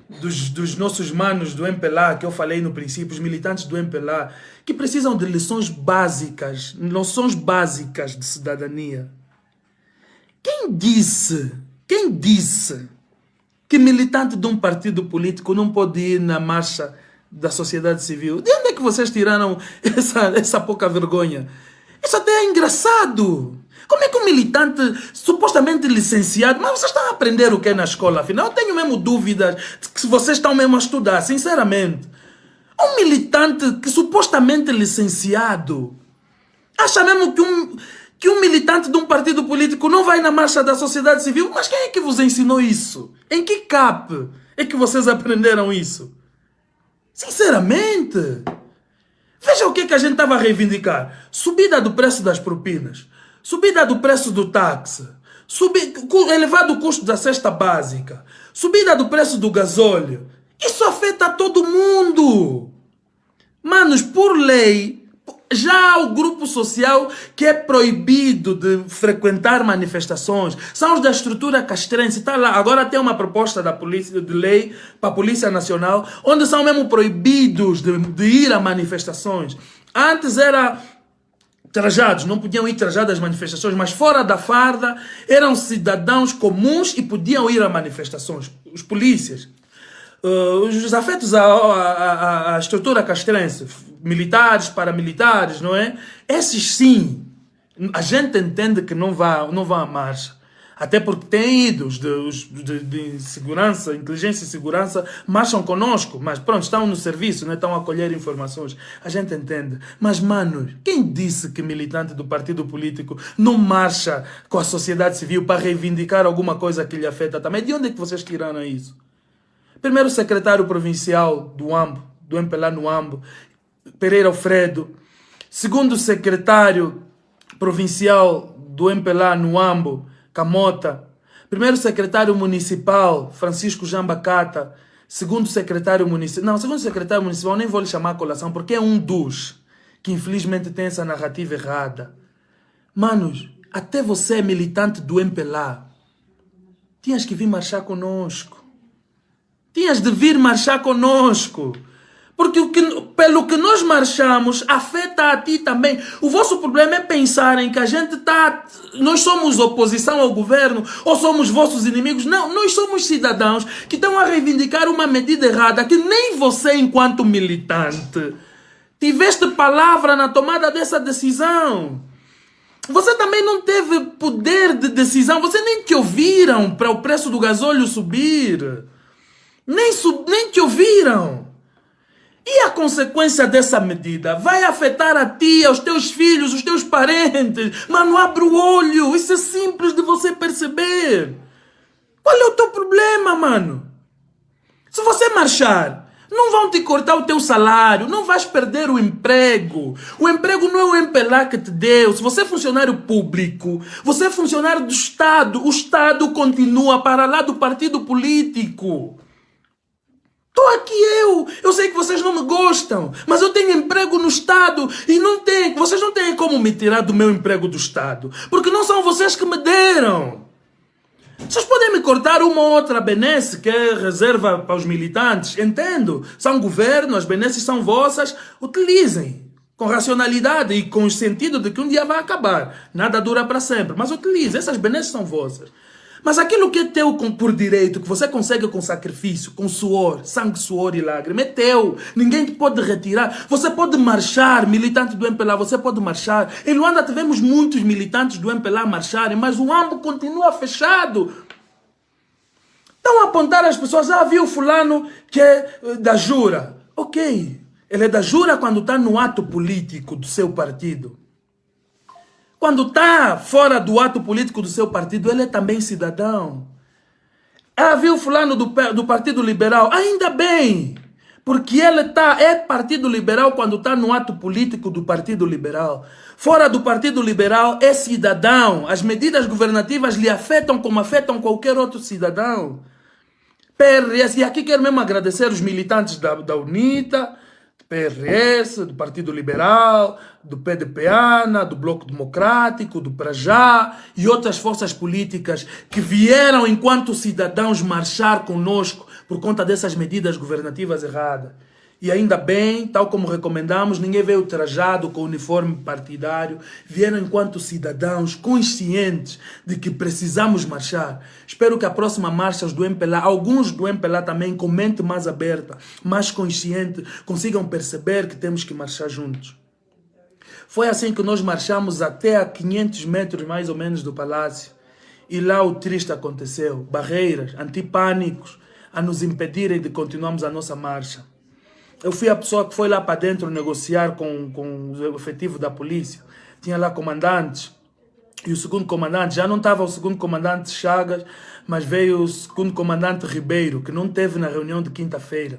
dos nossos manos do MPLA, que eu falei no princípio, os militantes do MPLA, que precisam de lições básicas, noções básicas de cidadania. Quem disse que militante de um partido político não pode ir na marcha da sociedade civil? De onde é que vocês tiraram essa pouca vergonha? Isso até é engraçado. Como é que um militante supostamente licenciado... Mas vocês estão a aprender o que é na escola? Afinal, eu tenho mesmo dúvidas de que vocês estão mesmo a estudar, sinceramente. Um militante que supostamente licenciado acha mesmo que um militante de um partido político não vai na marcha da sociedade civil? Mas quem é que vos ensinou isso? Em que CAP é que vocês aprenderam isso? Sinceramente... Veja o que a gente estava a reivindicar. Subida do preço das propinas. Subida do preço do táxi. Elevado custo da cesta básica. Subida do preço do gasóleo. Isso afeta todo mundo. Manos, por lei, já há o grupo social que é proibido de frequentar manifestações. São os da estrutura castrense. Está lá. Agora tem uma proposta da polícia, de lei para a Polícia Nacional, onde são mesmo proibidos de ir a manifestações. Antes era trajados, não podiam ir trajados às manifestações, mas fora da farda eram cidadãos comuns e podiam ir a manifestações. Os polícias. Os afetos à estrutura castrense, militares, paramilitares, não é? Esses sim, a gente entende que não vão à marcha. Até porque tem ido os de segurança, inteligência e segurança, marcham conosco, mas pronto, estão no serviço, né? Estão a colher informações. A gente entende. Mas, mano, quem disse que militante do partido político não marcha com a sociedade civil para reivindicar alguma coisa que lhe afeta também? De onde é que vocês tiraram isso? Primeiro secretário provincial do AMBO, do MPLA no AMBO, Pereira Alfredo. Segundo secretário provincial do MPLA no AMBO, Camota. Primeiro secretário municipal, Francisco Jambacata. Segundo secretário municipal... Não, segundo secretário municipal, nem vou lhe chamar a colação, porque é um dos que infelizmente tem essa narrativa errada. Manos, até você é militante do MPLA. Tinhas que vir marchar conosco. Tinhas de vir marchar conosco. Porque pelo que nós marchamos, afeta a ti também. O vosso problema é pensarem que a gente está... Nós somos oposição ao governo ou somos vossos inimigos. Não, nós somos cidadãos que estão a reivindicar uma medida errada que nem você, enquanto militante, tiveste palavra na tomada dessa decisão. Você também não teve poder de decisão. Você nem te ouviram para o preço do gasóleo subir. Nem te ouviram. E a consequência dessa medida vai afetar a ti, aos teus filhos, os teus parentes. Mano, abre o olho. Isso é simples de você perceber. Qual é o teu problema, mano? Se você marchar, não vão te cortar o teu salário. Não vais perder o emprego. O emprego não é o MPLA que te deu. Se você é funcionário público, você é funcionário do Estado. O Estado continua para lá do partido político. Estou aqui eu sei que vocês não me gostam, mas eu tenho emprego no Estado e vocês não têm como me tirar do meu emprego do Estado, porque não são vocês que me deram. Vocês podem me cortar uma ou outra benesse que é reserva para os militantes. Entendo. São governo, as benesses são vossas. Utilizem. Com racionalidade e com o sentido de que um dia vai acabar. Nada dura para sempre. Mas utilizem. Essas benesses são vossas. Mas aquilo que é teu por direito, que você consegue com sacrifício, com suor, sangue, suor e lágrima, é teu. Ninguém te pode retirar. Você pode marchar, militante do MPLA, você pode marchar. Em Luanda tivemos muitos militantes do MPLA marcharem, mas o AMBO continua fechado. Estão a apontar as pessoas, viu fulano que é da Jura. Ok, ele é da Jura quando está no ato político do seu partido. Quando está fora do ato político do seu partido, ele é também cidadão. Viu fulano do Partido Liberal? Ainda bem, porque ele é Partido Liberal quando está no ato político do Partido Liberal. Fora do Partido Liberal é cidadão. As medidas governativas lhe afetam como afetam qualquer outro cidadão. PRS, e aqui quero mesmo agradecer os militantes da UNITA, PRS, do Partido Liberal, do PDPANA, do Bloco Democrático, do Prajá e outras forças políticas que vieram enquanto cidadãos marchar conosco por conta dessas medidas governativas erradas. E ainda bem, tal como recomendamos, ninguém veio trajado com uniforme partidário, vieram enquanto cidadãos conscientes de que precisamos marchar. Espero que a próxima marcha, os do MPLA, alguns do MPLA também, com mente mais aberta, mais consciente, consigam perceber que temos que marchar juntos. Foi assim que nós marchamos até a 500 metros mais ou menos do palácio. E lá o triste aconteceu, barreiras, antipânicos, a nos impedirem de continuarmos a nossa marcha. Eu fui a pessoa que foi lá para dentro negociar com o efetivo da polícia. Tinha lá comandantes. E o segundo comandante, já não estava o segundo comandante Chagas, mas veio o segundo comandante Ribeiro, que não esteve na reunião de quinta-feira.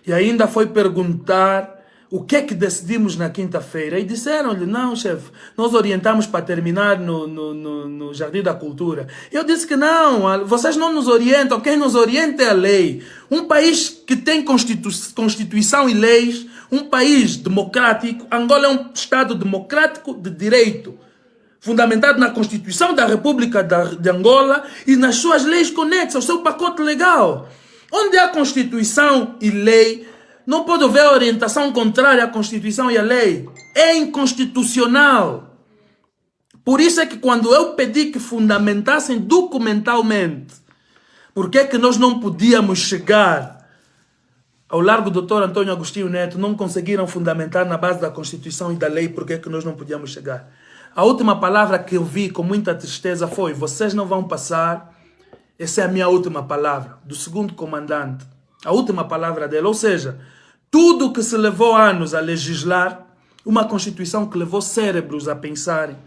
E ainda foi perguntar o que é que decidimos na quinta-feira. E disseram-lhe, não, chefe, nós orientamos para terminar no Jardim da Cultura. Eu disse que não, vocês não nos orientam, quem nos orienta é a lei. Um país que tem Constituição e leis, um país democrático, Angola é um Estado democrático de direito, fundamentado na Constituição da República de Angola e nas suas leis conexas, o seu pacote legal. Onde há Constituição e lei, não pode haver orientação contrária à Constituição e à lei. É inconstitucional. Por isso é que quando eu pedi que fundamentassem documentalmente por que é que nós não podíamos chegar ao Largo Dr. Antônio Agostinho Neto, não conseguiram fundamentar na base da Constituição e da lei por que é que nós não podíamos chegar. A última palavra que eu vi com muita tristeza foi: vocês não vão passar. Essa é a minha última palavra, do segundo comandante. A última palavra dele, ou seja, tudo que se levou anos a legislar, uma Constituição que levou cérebros a pensarem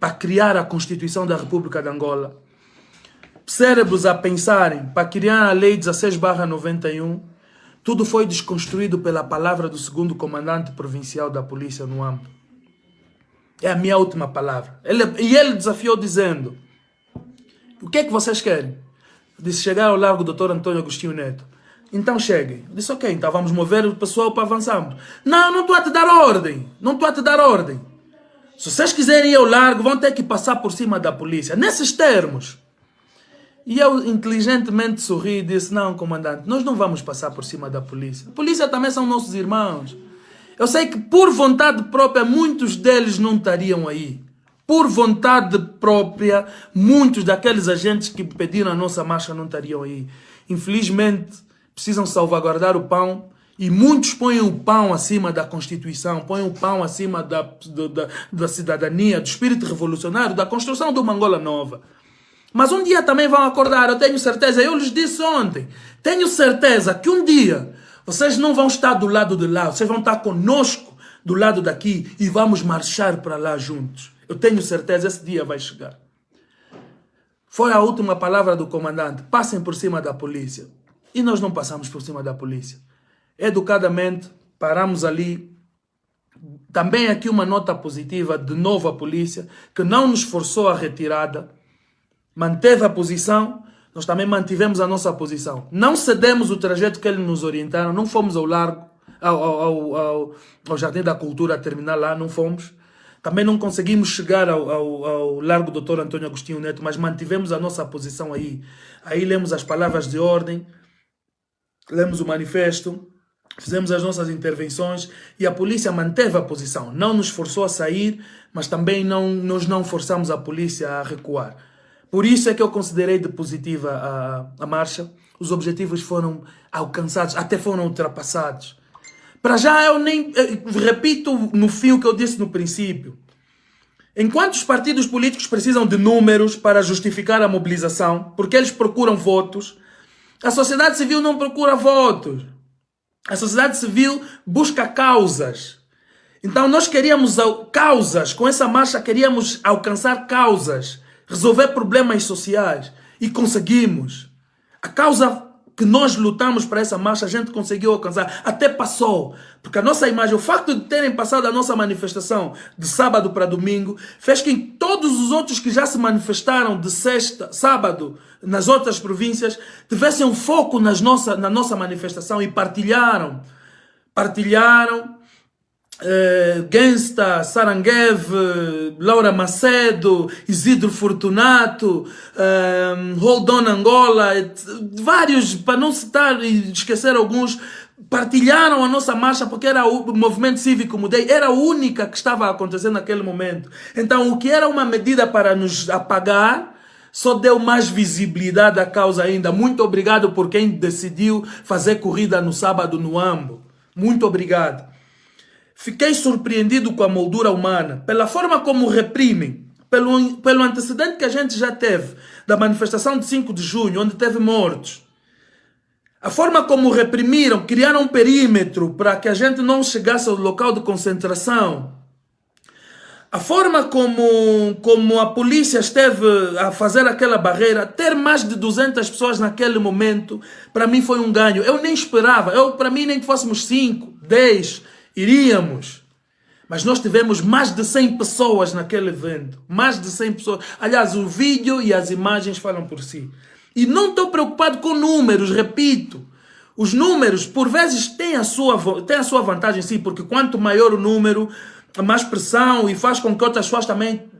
para criar a Constituição da República de Angola, cérebros a pensarem para criar a Lei 16/91, tudo foi desconstruído pela palavra do segundo comandante provincial da polícia no AMBO. É a minha última palavra. Ele desafiou dizendo: o que é que vocês querem? Eu disse: chegar ao Largo Dr. Antônio Agostinho Neto. Então cheguem. Eu disse: ok, então vamos mover o pessoal para avançarmos. Não estou a te dar ordem. Não estou a te dar ordem. Se vocês quiserem ir ao largo, vão ter que passar por cima da polícia. Nesses termos. E eu inteligentemente sorri e disse: não, comandante, nós não vamos passar por cima da polícia. A polícia também são nossos irmãos. Eu sei que por vontade própria muitos deles não estariam aí. Por vontade própria, muitos daqueles agentes que pediram a nossa marcha não estariam aí. Infelizmente, precisam salvaguardar o pão, e muitos põem o pão acima da Constituição, põem o pão acima da cidadania, do espírito revolucionário, da construção de uma Angola nova. Mas um dia também vão acordar, eu tenho certeza, eu lhes disse ontem, tenho certeza que um dia vocês não vão estar do lado de lá, vocês vão estar conosco do lado daqui e vamos marchar para lá juntos. Eu tenho certeza, esse dia vai chegar. Foi a última palavra do comandante: passem por cima da polícia. E nós não passamos por cima da polícia. Educadamente, paramos ali. Também aqui uma nota positiva, de novo a polícia, que não nos forçou a retirada, manteve a posição, nós também mantivemos a nossa posição. Não cedemos o trajeto que eles nos orientaram, não fomos ao largo, ao Jardim da Cultura a terminar lá, não fomos. Também não conseguimos chegar ao Largo Doutor Antônio Agostinho Neto, mas mantivemos a nossa posição aí. Aí lemos as palavras de ordem, lemos o manifesto, fizemos as nossas intervenções e a polícia manteve a posição. Não nos forçou a sair, mas também nós não forçamos a polícia a recuar. Por isso é que eu considerei de positiva a marcha. Os objetivos foram alcançados, até foram ultrapassados. Para já eu nem repito no fim o que eu disse no princípio. Enquanto os partidos políticos precisam de números para justificar a mobilização, porque eles procuram votos, a sociedade civil não procura votos. A sociedade civil busca causas. Então nós queríamos causas, com essa marcha queríamos alcançar causas, resolver problemas sociais e conseguimos. A causa que nós lutamos para essa marcha, a gente conseguiu alcançar, até passou, porque a nossa imagem, o facto de terem passado a nossa manifestação de sábado para domingo, fez que todos os outros que já se manifestaram de sexta, sábado, nas outras províncias, tivessem um foco na nossa manifestação e partilharam. Gensta, Saranguev, Laura Macedo, Isidro Fortunato, Hold On Angola, vários, para não citar e esquecer alguns, partilharam a nossa marcha porque era o movimento cívico Mudei, era a única que estava a acontecer naquele momento. Então o que era uma medida para nos apagar, só deu mais visibilidade à causa ainda. Muito obrigado por quem decidiu fazer corrida no sábado no Ambo. Muito obrigado. Fiquei surpreendido com a moldura humana, pela forma como reprimem, pelo antecedente que a gente já teve, da manifestação de 5 de junho, onde teve mortos. A forma como reprimiram, criaram um perímetro para que a gente não chegasse ao local de concentração. A forma como a polícia esteve a fazer aquela barreira, ter mais de 200 pessoas naquele momento, para mim foi um ganho. Eu nem esperava, para mim nem que fôssemos 5, 10... iríamos, mas nós tivemos mais de 100 pessoas naquele evento, mais de 100 pessoas, aliás o vídeo e as imagens falam por si, e não estou preocupado com números, repito, os números por vezes têm a sua vantagem sim, porque quanto maior o número, mais pressão e faz com que outras pessoas também,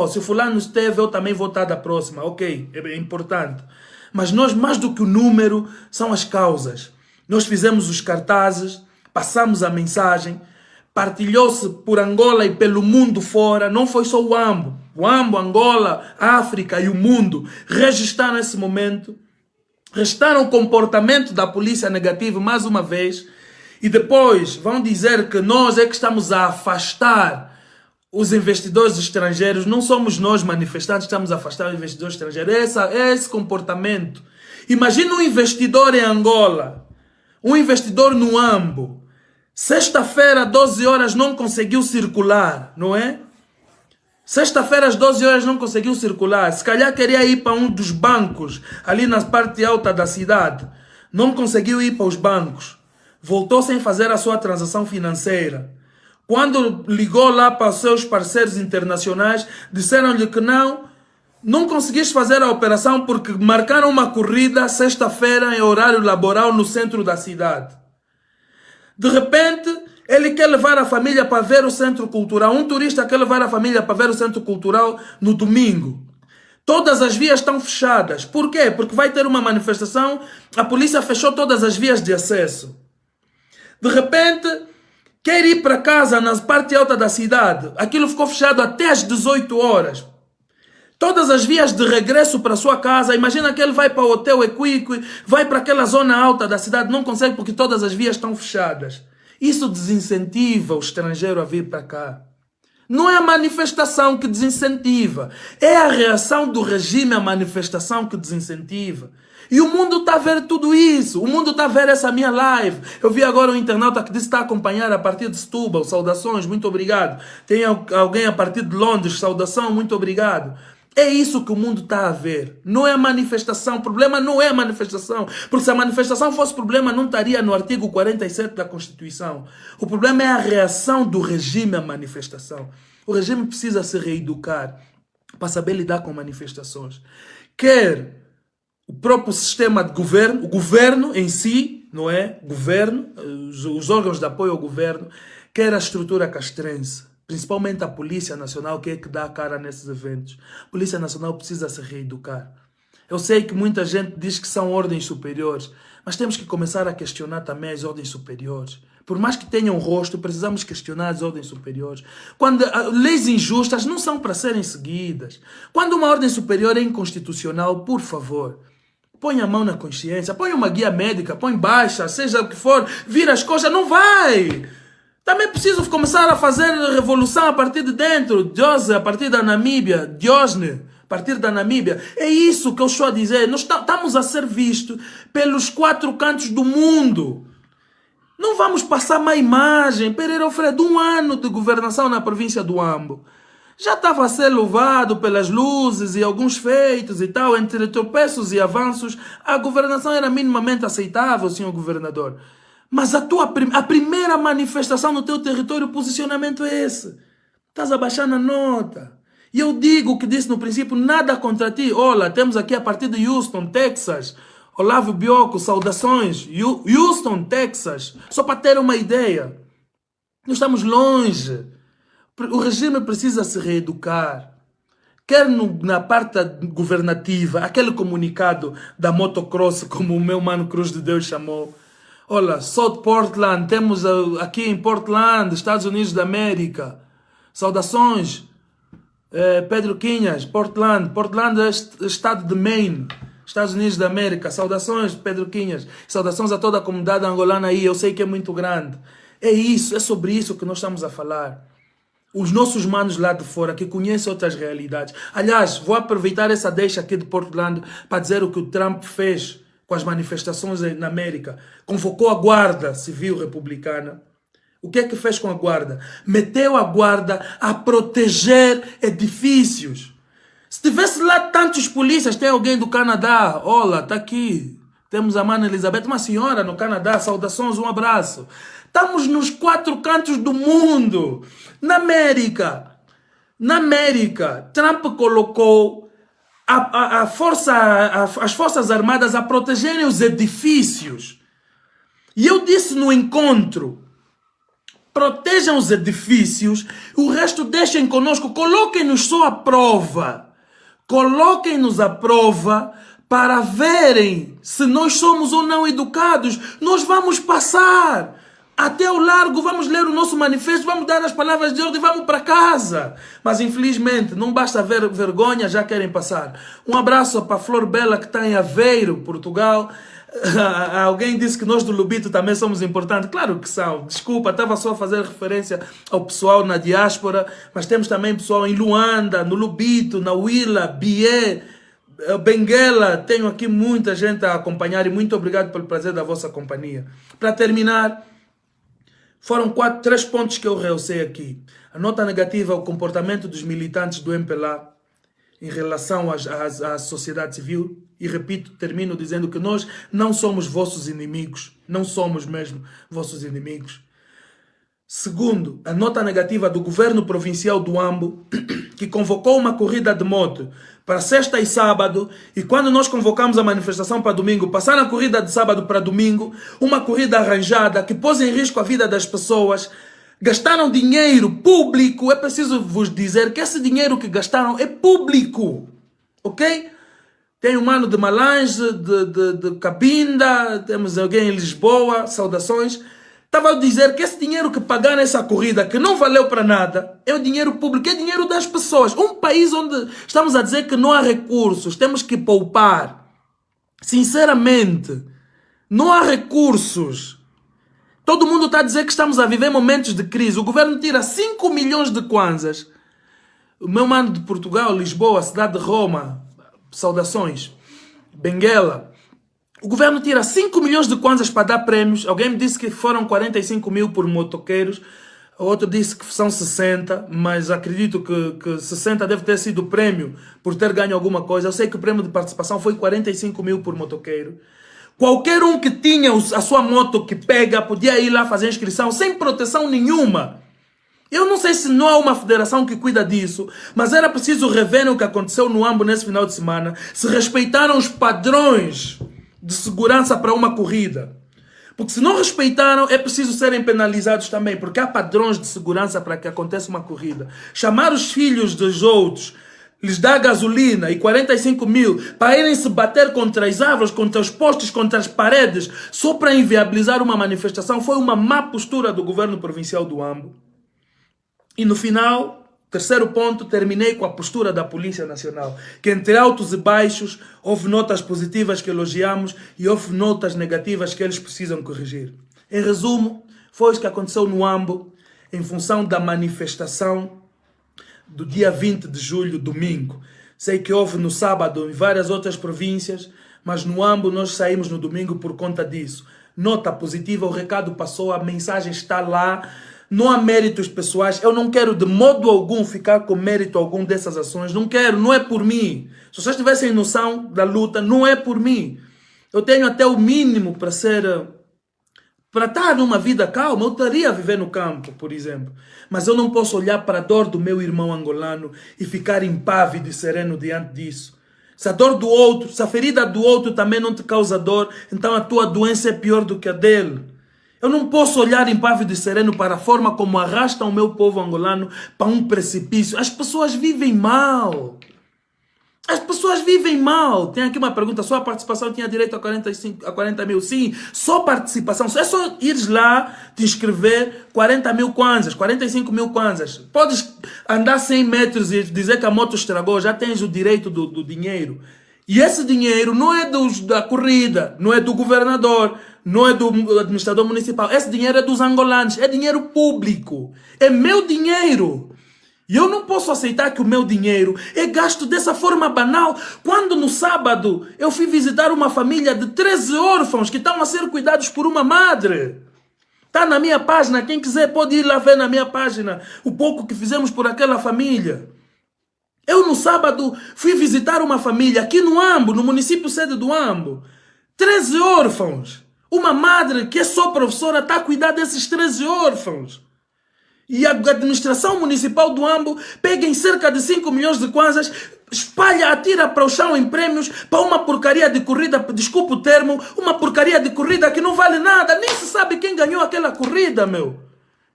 se o fulano esteve, eu também vou estar da próxima, ok, é importante, mas nós mais do que o número são as causas, nós fizemos os cartazes, passamos a mensagem, partilhou-se por Angola e pelo mundo fora, não foi só o Ambo, Angola, África e o mundo registraram esse momento, registraram o comportamento da polícia negativo mais uma vez, e depois vão dizer que nós é que estamos a afastar os investidores estrangeiros, não somos nós manifestantes que estamos a afastar os investidores estrangeiros, é esse comportamento. Imagina um investidor em Angola, um investidor no Ambo, sexta-feira, 12 horas, não conseguiu circular, não é? Sexta-feira, às 12 horas, não conseguiu circular. Se calhar queria ir para um dos bancos, ali na parte alta da cidade. Não conseguiu ir para os bancos. Voltou sem fazer a sua transação financeira. Quando ligou lá para os seus parceiros internacionais, disseram-lhe que não conseguiste fazer a operação porque marcaram uma corrida sexta-feira em horário laboral no centro da cidade. De repente, ele quer levar a família para ver o centro cultural. Um turista quer levar a família para ver o centro cultural no domingo. Todas as vias estão fechadas. Por quê? Porque vai ter uma manifestação, a polícia fechou todas as vias de acesso. De repente, quer ir para casa na parte alta da cidade. Aquilo ficou fechado até às 18 horas. Todas as vias de regresso para sua casa, imagina que ele vai para o Hotel Equique, vai para aquela zona alta da cidade, não consegue porque todas as vias estão fechadas. Isso desincentiva o estrangeiro a vir para cá. Não é a manifestação que desincentiva, é a reação do regime à manifestação que desincentiva. E o mundo está a ver tudo isso, o mundo está a ver essa minha live. Eu vi agora um internauta que disse que está a acompanhar a partir de Setúbal, saudações, muito obrigado. Tem alguém a partir de Londres, saudação, muito obrigado. É isso que o mundo está a ver. Não é a manifestação. O problema não é a manifestação. Porque se a manifestação fosse problema, não estaria no artigo 47 da Constituição. O problema é a reação do regime à manifestação. O regime precisa se reeducar para saber lidar com manifestações. Quer o próprio sistema de governo, o governo em si, não é? Governo, os órgãos de apoio ao governo, quer a estrutura castrense. principalmente a Polícia Nacional, que é que dá a cara nesses eventos. A Polícia Nacional precisa se reeducar. Eu sei que muita gente diz que são ordens superiores, mas temos que começar a questionar também as ordens superiores. Por mais que tenham rosto, precisamos questionar as ordens superiores. Quando leis injustas não são para serem seguidas. Quando uma ordem superior é inconstitucional, por favor, põe a mão na consciência, põe uma guia médica, põe baixa, seja o que for, vira as coisas, não vai! Também preciso começar a fazer revolução a partir de dentro. Jose, a partir da Namíbia. Diosne, a partir da Namíbia. É isso que eu estou a dizer. Nós estamos a ser vistos pelos 4 cantos do mundo. Não vamos passar má imagem. Pereira Alfredo, 1 ano de governação na província do Ambo. Já estava a ser louvado pelas luzes e alguns feitos e tal. Entre tropeços e avanços, a governação era minimamente aceitável, senhor governador. Mas a primeira manifestação no teu território, o posicionamento é esse. Estás a baixar na nota. E eu digo o que disse no princípio, nada contra ti. Olha, temos aqui a partir de Houston, Texas. Olavo Bioco, saudações. Houston, Texas. Só para ter uma ideia. Nós estamos longe. O regime precisa se reeducar. Quer na parte governativa, aquele comunicado da motocross, como o meu mano Cruz de Deus chamou. Olha, South Portland, temos aqui em Portland, Estados Unidos da América. Saudações, Pedro Quinhas, Portland. Portland é estado de Maine, Estados Unidos da América. Saudações, Pedro Quinhas. Saudações a toda a comunidade angolana aí, eu sei que é muito grande. É isso, é sobre isso que nós estamos a falar. Os nossos manos lá de fora, que conhecem outras realidades. Aliás, vou aproveitar essa deixa aqui de Portland para dizer o que o Trump fez com as manifestações na América. Convocou a Guarda Civil Republicana. O que é que fez com a Guarda? Meteu a Guarda a proteger edifícios. Se tivesse lá tantos polícias, tem alguém do Canadá. Olha, está aqui. Temos a Mana Elizabeth, uma senhora no Canadá. Saudações, um abraço. Estamos nos 4 cantos do mundo. Na América, Trump colocou as Forças Armadas a protegerem os edifícios. E eu disse no encontro, protejam os edifícios, o resto deixem conosco, coloquem-nos só à prova. Coloquem-nos à prova para verem se nós somos ou não educados. Nós vamos passar até o largo, vamos ler o nosso manifesto, vamos dar as palavras de ordem e vamos para casa. Mas infelizmente não basta ver vergonha, já querem passar. Um abraço para a Flor Bela, que está em Aveiro, Portugal. Alguém disse que nós do Lubito também somos importantes. Claro que são. Desculpa, estava só a fazer referência ao pessoal na diáspora, mas temos também pessoal em Luanda, no Lubito, na Huila, Bié, Benguela. Tenho aqui muita gente a acompanhar e muito obrigado pelo prazer da vossa companhia. Para terminar, foram 3 pontos que eu realcei aqui. A nota negativa é o comportamento dos militantes do MPLA em relação à sociedade civil. E repito, termino dizendo que nós não somos vossos inimigos. Não somos mesmo vossos inimigos. Segundo, a nota negativa do governo provincial do Ambo, que convocou uma corrida de moto para sexta e sábado, e quando nós convocamos a manifestação para domingo, passaram a corrida de sábado para domingo, uma corrida arranjada que pôs em risco a vida das pessoas, gastaram dinheiro público. É preciso vos dizer que esse dinheiro que gastaram é público, ok? Tem um mano de Malange, de Cabinda, temos alguém em Lisboa, saudações. Estava a dizer que esse dinheiro que pagaram essa corrida, que não valeu para nada, é o dinheiro público, é dinheiro das pessoas. Um país onde estamos a dizer que não há recursos, temos que poupar. Sinceramente, não há recursos. Todo mundo está a dizer que estamos a viver momentos de crise. O governo tira 5 milhões de kwanzas. O meu mano de Portugal, Lisboa, cidade de Roma, saudações, Benguela. O governo tira 5 milhões de kwanzas para dar prêmios. Alguém me disse que foram 45 mil por motoqueiros. O outro disse que são 60, mas acredito que 60 deve ter sido o prêmio por ter ganho alguma coisa. Eu sei que o prêmio de participação foi 45 mil por motoqueiro. Qualquer um que tinha a sua moto que pega podia ir lá fazer inscrição sem proteção nenhuma. Eu não sei se não há uma federação que cuida disso, mas era preciso rever o que aconteceu no Ambo nesse final de semana. Se respeitaram os padrões de segurança para uma corrida. Porque se não respeitaram, é preciso serem penalizados também, porque há padrões de segurança para que aconteça uma corrida. Chamar os filhos dos outros, lhes dar gasolina e 45 mil para irem se bater contra as árvores, contra os postes, contra as paredes, só para inviabilizar uma manifestação, foi uma má postura do governo provincial do Ambo. E no final, terceiro ponto, terminei com a postura da Polícia Nacional, que entre altos e baixos, houve notas positivas que elogiamos e houve notas negativas que eles precisam corrigir. Em resumo, foi isso que aconteceu no Ambo, em função da manifestação do dia 20 de julho, domingo. Sei que houve no sábado em várias outras províncias, mas no Ambo nós saímos no domingo por conta disso. Nota positiva, o recado passou, a mensagem está lá. Não há méritos pessoais. Eu não quero de modo algum ficar com mérito algum dessas ações. Não quero, não é por mim. Se vocês tivessem noção da luta, não é por mim. Eu tenho até o mínimo para estar numa vida calma. Eu estaria a viver no campo, por exemplo. Mas eu não posso olhar para a dor do meu irmão angolano e ficar impávido e sereno diante disso. Se a dor do outro, se a ferida do outro também não te causa dor, então a tua doença é pior do que a dele. Eu não posso olhar impávido e sereno para a forma como arrastam o meu povo angolano para um precipício. As pessoas vivem mal. As pessoas vivem mal. Tem aqui uma pergunta, só a participação tinha direito a 40 mil? Sim, só participação. É só ires lá, te inscrever, 40 mil kwanzas, 45 mil kwanzas. Podes andar 100 metros e dizer que a moto estragou, já tens o direito do dinheiro. E esse dinheiro não é da corrida, não é do governador, não é do administrador municipal. Esse dinheiro é dos angolanos, é dinheiro público. É meu dinheiro. E eu não posso aceitar que o meu dinheiro é gasto dessa forma banal. Quando no sábado eu fui visitar uma família de 13 órfãos que estão a ser cuidados por uma madre. Está na minha página, quem quiser pode ir lá ver na minha página o pouco que fizemos por aquela família. Eu no sábado fui visitar uma família aqui no Ambo, no município sede do Ambo. 13 órfãos. Uma madre que é só professora está a cuidar desses 13 órfãos. E a administração municipal do Ambo pega em cerca de 5 milhões de kwanzas, espalha, atira para o chão em prêmios para uma porcaria de corrida, desculpa o termo, uma porcaria de corrida que não vale nada. Nem se sabe quem ganhou aquela corrida, meu.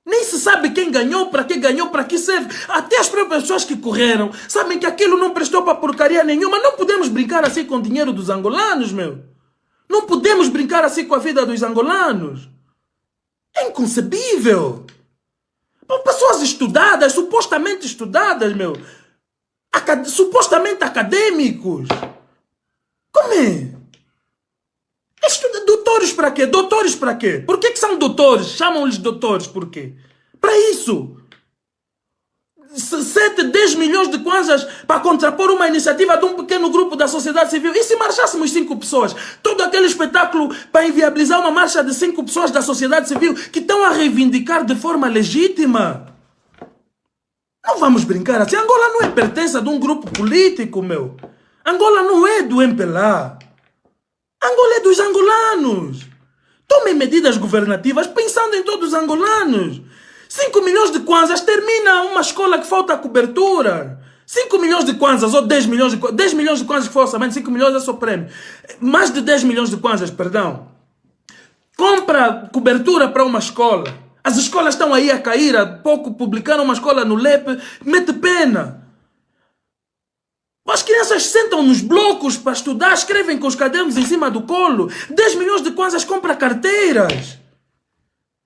Nem se sabe quem ganhou, para que serve. Até as próprias pessoas que correram sabem que aquilo não prestou para porcaria nenhuma. Não podemos brincar assim com o dinheiro dos angolanos, meu. Não podemos brincar assim com a vida dos angolanos. É inconcebível. Pessoas estudadas, supostamente estudadas, meu. Supostamente acadêmicos. Como é? Doutores para quê? Doutores para quê? Por que são doutores? Chamam-lhes doutores por quê? Para isso. 7, 10 milhões de kwanzas para contrapor uma iniciativa de um pequeno grupo da sociedade civil. E se marchássemos 5 pessoas? Todo aquele espetáculo para inviabilizar uma marcha de 5 pessoas da sociedade civil que estão a reivindicar de forma legítima. Não vamos brincar assim. Angola não é pertença de um grupo político, meu. Angola não é do MPLA. Angola é dos angolanos. Tomem medidas governativas pensando em todos os angolanos. 5 milhões de kwanzas termina uma escola que falta cobertura. 5 milhões de kwanzas ou 10 milhões de kwanzas. 10 milhões de kwanzas que for orçamento, 5 milhões é só prêmio. Mais de 10 milhões de kwanzas, perdão. Compra cobertura para uma escola. As escolas estão aí a cair. Há pouco publicaram uma escola no Lepe. Mete pena. As crianças sentam nos blocos para estudar, escrevem com os cadernos em cima do colo. 10 milhões de kwanzas compra carteiras.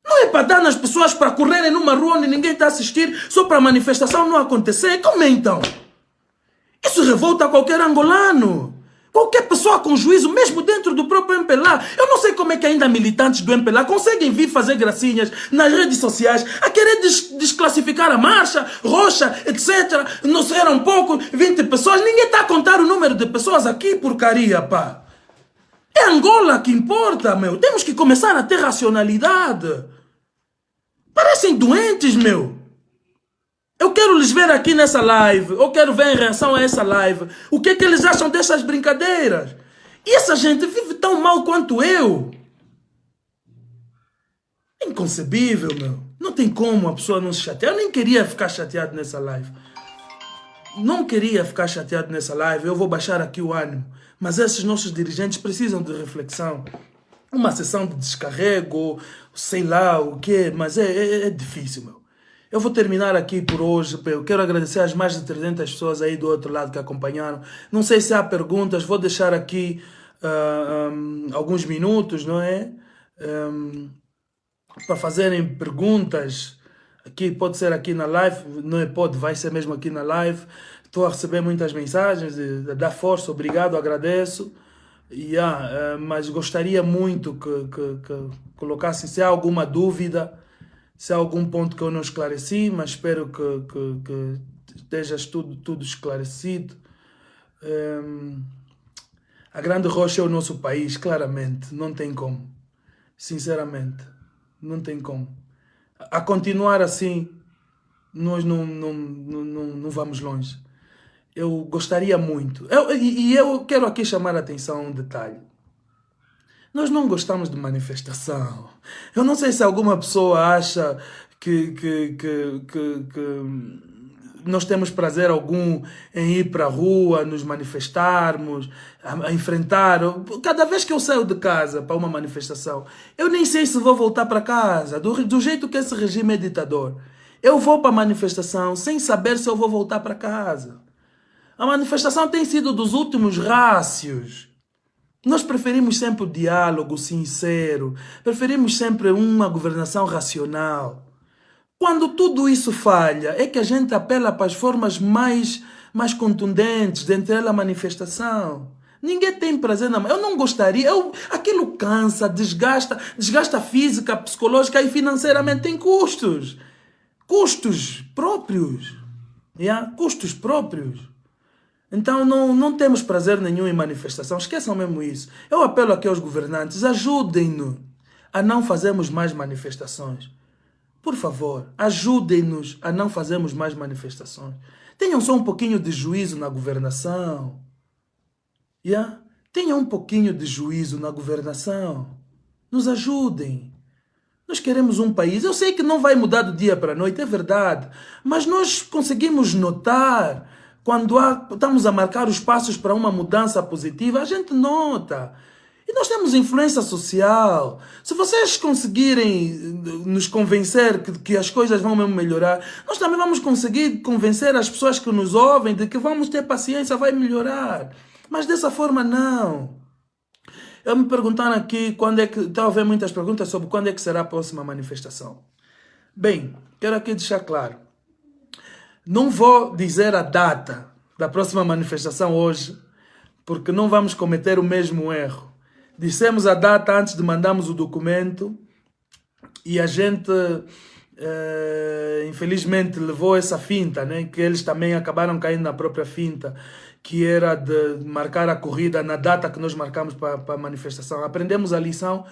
Não é para dar nas pessoas para correrem numa rua onde ninguém está a assistir só para a manifestação não acontecer. Como é então? Isso revolta qualquer angolano. Qualquer pessoa com juízo, mesmo dentro do próprio MPLA. Eu não sei como é que ainda militantes do MPLA conseguem vir fazer gracinhas nas redes sociais a querer desclassificar a marcha, roxa, etc. Não sei, eram pouco, 20 pessoas. Ninguém está a contar o número de pessoas aqui, porcaria, pá. É Angola que importa, meu. Temos que começar a ter racionalidade. Parecem doentes, meu. Eu quero lhes ver aqui nessa live. Eu quero ver em reação a essa live. O que é que eles acham dessas brincadeiras? E essa gente vive tão mal quanto eu. É inconcebível, meu. Não tem como a pessoa não se chatear. Eu nem queria ficar chateado nessa live. Não queria ficar chateado nessa live. Eu vou baixar aqui o ânimo. Mas esses nossos dirigentes precisam de reflexão. uma sessão de descarrego, sei lá o quê, mas é difícil, meu. Eu vou terminar aqui por hoje. Eu quero agradecer às mais de 300 pessoas aí do outro lado que acompanharam. Não sei se há perguntas, vou deixar aqui alguns minutos, não é? Para fazerem perguntas. Aqui, pode ser aqui na live, não é pode, vai ser mesmo aqui na live. Estou a receber muitas mensagens de dar força, obrigado, agradeço. Mas gostaria muito que colocassem, se há alguma dúvida, se há algum ponto que eu não esclareci, mas espero que estejas tudo esclarecido. A grande rocha é o nosso país, claramente, não tem como. Sinceramente, não tem como. A continuar assim, nós não vamos longe. Eu gostaria muito. Eu quero aqui chamar a atenção a um detalhe. Nós não gostamos de manifestação. Eu não sei se alguma pessoa acha que nós temos prazer algum em ir para a rua, nos manifestarmos, a enfrentar. Cada vez que eu saio de casa para uma manifestação, eu nem sei se vou voltar para casa. Do jeito que esse regime é ditador, eu vou para a manifestação sem saber se eu vou voltar para casa. A manifestação tem sido dos últimos rácios. Nós preferimos sempre o diálogo sincero, preferimos sempre uma governação racional. Quando tudo isso falha, é que a gente apela para as formas mais contundentes dentro da manifestação. Ninguém tem prazer na... Eu não gostaria... Aquilo cansa, desgasta física, psicológica e financeiramente. Tem custos. Custos próprios. Custos próprios. Então não temos prazer nenhum em manifestação. Esqueçam mesmo isso. Eu apelo aqui aos governantes, ajudem-nos a não fazermos mais manifestações. Por favor, ajudem-nos a não fazermos mais manifestações. Tenham só um pouquinho de juízo na governação. Tenham um pouquinho de juízo na governação. Nos ajudem. Nós queremos um país. Eu sei que não vai mudar do dia para a noite, é verdade. Mas nós conseguimos notar... Quando estamos a marcar os passos para uma mudança positiva, a gente nota. E nós temos influência social. Se vocês conseguirem nos convencer que as coisas vão mesmo melhorar, nós também vamos conseguir convencer as pessoas que nos ouvem de que vamos ter paciência, vai melhorar. Mas dessa forma, não. Eu me perguntaram aqui, estava a ver muitas perguntas sobre quando é que será a próxima manifestação. Bem, quero aqui deixar claro. Não vou dizer a data da próxima manifestação hoje, porque não vamos cometer o mesmo erro. Dissemos a data antes de mandarmos o documento e a gente, infelizmente, levou essa finta, né? Que eles também acabaram caindo na própria finta, que era de marcar a corrida na data que nós marcamos para a manifestação. Aprendemos a lição,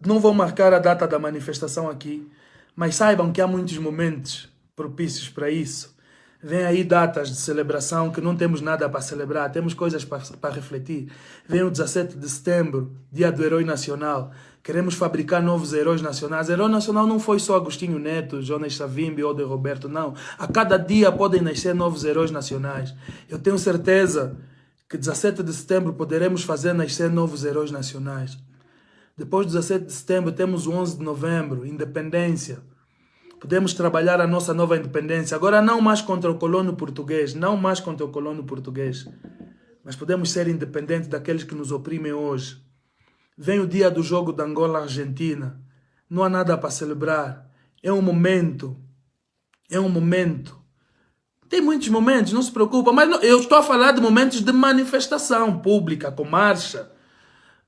não vou marcar a data da manifestação aqui, mas saibam que há muitos momentos propícios para isso. Vem aí datas de celebração que não temos nada para celebrar, temos coisas para refletir. Vem o 17 de setembro, dia do Herói Nacional. Queremos fabricar novos heróis nacionais. Herói nacional não foi só Agostinho Neto, Jonas Savimbi ou de Roberto, não. A cada dia podem nascer novos heróis nacionais. Eu tenho certeza que 17 de setembro poderemos fazer nascer novos heróis nacionais. Depois do 17 de setembro temos o 11 de novembro, independência. Podemos trabalhar a nossa nova independência. Agora não mais contra o colono português. Não mais contra o colono português. Mas podemos ser independentes daqueles que nos oprimem hoje. Vem o dia do jogo da Angola-Argentina. Não há nada para celebrar. É um momento. É um momento. Tem muitos momentos, não se preocupa. Mas não, eu estou a falar de momentos de manifestação pública, com marcha.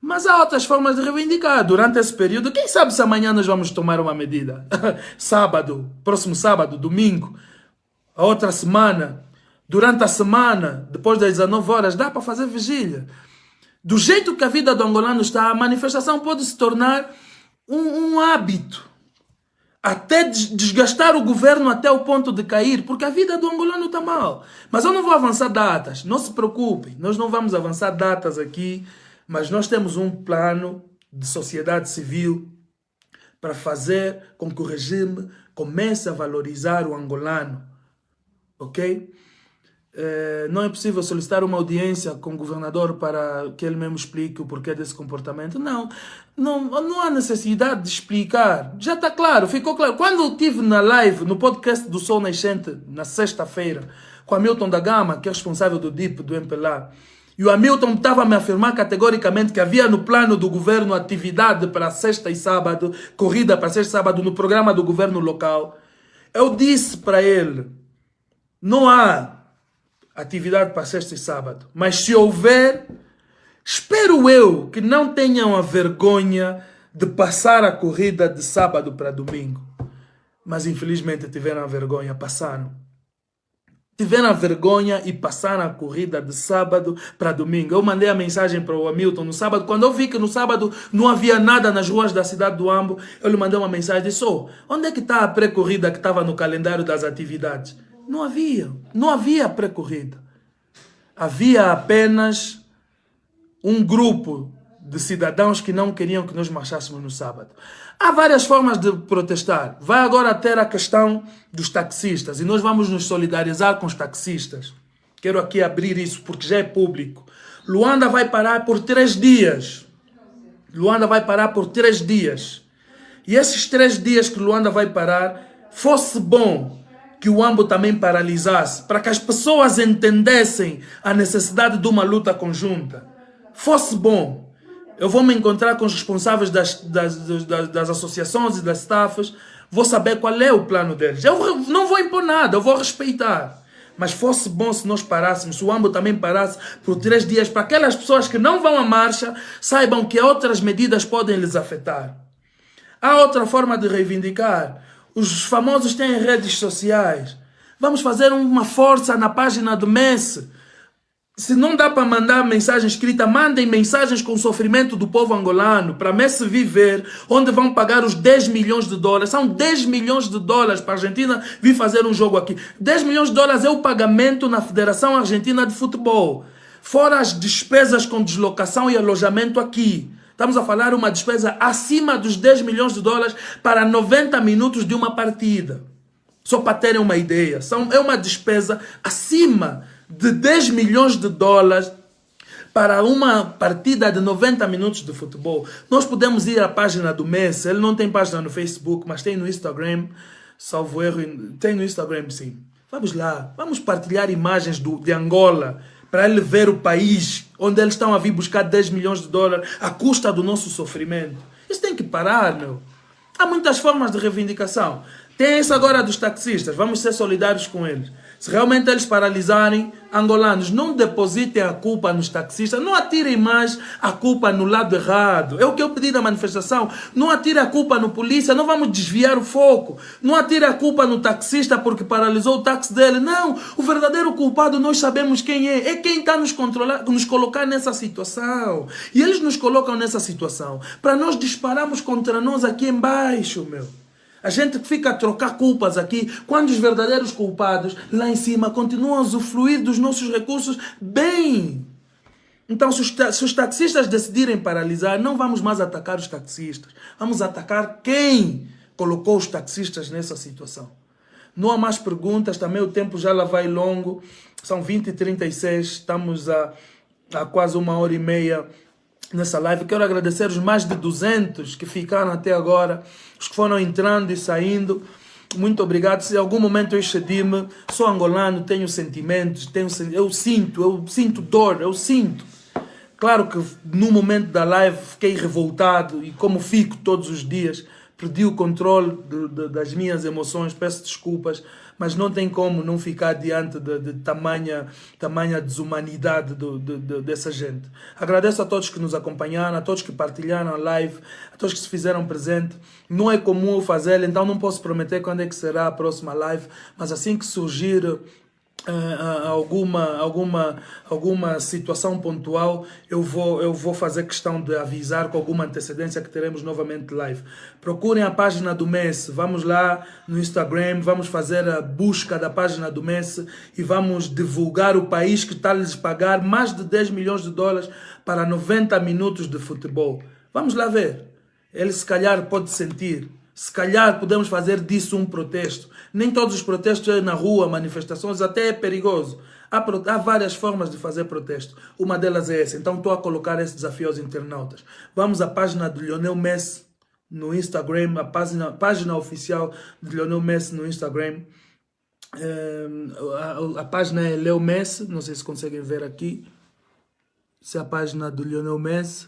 Mas há outras formas de reivindicar. Durante esse período, quem sabe se amanhã nós vamos tomar uma medida? Sábado, próximo sábado, domingo, a outra semana, durante a semana, depois das 19 horas, dá para fazer vigília. Do jeito que a vida do angolano está, a manifestação pode se tornar um hábito. Até desgastar o governo até o ponto de cair, porque a vida do angolano está mal. Mas eu não vou avançar datas, não se preocupem, nós não vamos avançar datas aqui. Mas nós temos um plano de sociedade civil para fazer com que o regime comece a valorizar o angolano. Ok? não é possível solicitar uma audiência com o governador para que ele mesmo explique o porquê desse comportamento. Não há necessidade de explicar. Já está claro, ficou claro. Quando eu estive na live, no podcast do Sol Nascente, na sexta-feira, com o Hamilton da Gama, que é responsável do DIP, do MPLA, e o Hamilton estava a me afirmar categoricamente que havia no plano do governo atividade para sexta e sábado, corrida para sexta e sábado, no programa do governo local. Eu disse para ele, não há atividade para sexta e sábado, mas se houver, espero eu que não tenham a vergonha de passar a corrida de sábado para domingo. Mas infelizmente tiveram a vergonha, passaram. Tiveram a vergonha e passaram a corrida de sábado para domingo. Eu mandei a mensagem para o Hamilton no sábado. Quando eu vi que no sábado não havia nada nas ruas da cidade do Ambo, eu lhe mandei uma mensagem e disse, onde é que está a pré-corrida que estava no calendário das atividades? Não havia pré-corrida. Havia apenas um grupo de cidadãos que não queriam que nós marchássemos no sábado. Há várias formas de protestar. Vai agora ter a questão dos taxistas e nós vamos nos solidarizar com os taxistas. Quero aqui abrir isso porque já é público. Luanda vai parar por 3 dias. Luanda vai parar por 3 dias. E esses 3 dias que Luanda vai parar, fosse bom que o Ambo também paralisasse, para que as pessoas entendessem a necessidade de uma luta conjunta. Fosse bom. Eu vou me encontrar com os responsáveis das associações e das staffs, vou saber qual é o plano deles. Eu não vou impor nada, eu vou respeitar. Mas fosse bom se nós parássemos, se o Ambo também parasse por 3 dias, para aquelas pessoas que não vão à marcha, saibam que outras medidas podem lhes afetar. Há outra forma de reivindicar. Os famosos têm redes sociais. Vamos fazer uma força na página do MES. Se não dá para mandar mensagem escrita, mandem mensagens com o sofrimento do povo angolano para MES viver, onde vão pagar os 10 milhões de dólares. São 10 milhões de dólares para a Argentina vir fazer um jogo aqui. 10 milhões de dólares é o pagamento na Federação Argentina de Futebol. Fora as despesas com deslocação e alojamento aqui. Estamos a falar uma despesa acima dos 10 milhões de dólares para 90 minutos de uma partida. Só para terem uma ideia. É uma despesa acima de 10 milhões de dólares para uma partida de 90 minutos de futebol. Nós podemos ir à página do Messi. Ele não tem página no Facebook, mas tem no Instagram. Salvo erro, tem no Instagram, sim. Vamos lá. Vamos partilhar imagens de Angola, para ele ver o país onde eles estão a vir buscar 10 milhões de dólares à custa do nosso sofrimento. Isso tem que parar, meu. Há muitas formas de reivindicação. Tem essa agora dos taxistas. Vamos ser solidários com eles. Se realmente eles paralisarem, angolanos, não depositem a culpa nos taxistas. Não atirem mais a culpa no lado errado. É o que eu pedi da manifestação. Não atirem a culpa no polícia. Não vamos desviar o foco. Não atirem a culpa no taxista porque paralisou o táxi dele. Não. O verdadeiro culpado nós sabemos quem é. É quem está nos colocar nessa situação. E eles nos colocam nessa situação para nós dispararmos contra nós aqui embaixo, meu. A gente fica a trocar culpas aqui, quando os verdadeiros culpados lá em cima continuam a usufruir dos nossos recursos bem. Então, se os taxistas decidirem paralisar, não vamos mais atacar os taxistas. Vamos atacar quem colocou os taxistas nessa situação. Não há mais perguntas, também o tempo já lá vai longo. São 20h36, estamos a quase 1h30 nessa live. Quero agradecer os mais de 200 que ficaram até agora, os que foram entrando e saindo. Muito obrigado. Se em algum momento eu excedi-me, sou angolano, tenho sentimentos, eu sinto dor, eu sinto. Claro que no momento da live fiquei revoltado e como fico todos os dias, perdi o controle das minhas emoções, peço desculpas, mas não tem como não ficar diante de tamanha desumanidade dessa gente. Agradeço a todos que nos acompanharam, a todos que partilharam a live, a todos que se fizeram presente. Não é comum eu fazer, então não posso prometer quando é que será a próxima live, mas assim que surgir alguma situação pontual, eu vou fazer questão de avisar com alguma antecedência que teremos novamente live. Procurem a página do Messi, vamos lá no Instagram, vamos fazer a busca da página do Messi e vamos divulgar o país que está a lhes pagar mais de 10 milhões de dólares para 90 minutos de futebol. Vamos lá ver. Ele se calhar pode sentir. Se calhar podemos fazer disso um protesto. Nem todos os protestos na rua, manifestações, até é perigoso. Há várias formas de fazer protesto. Uma delas é essa. Então estou a colocar esse desafio aos internautas. Vamos à página do Lionel Messi no Instagram, a página oficial de Lionel Messi no Instagram. A página é Leo Messi, não sei se conseguem ver aqui. Essa é a página do Lionel Messi.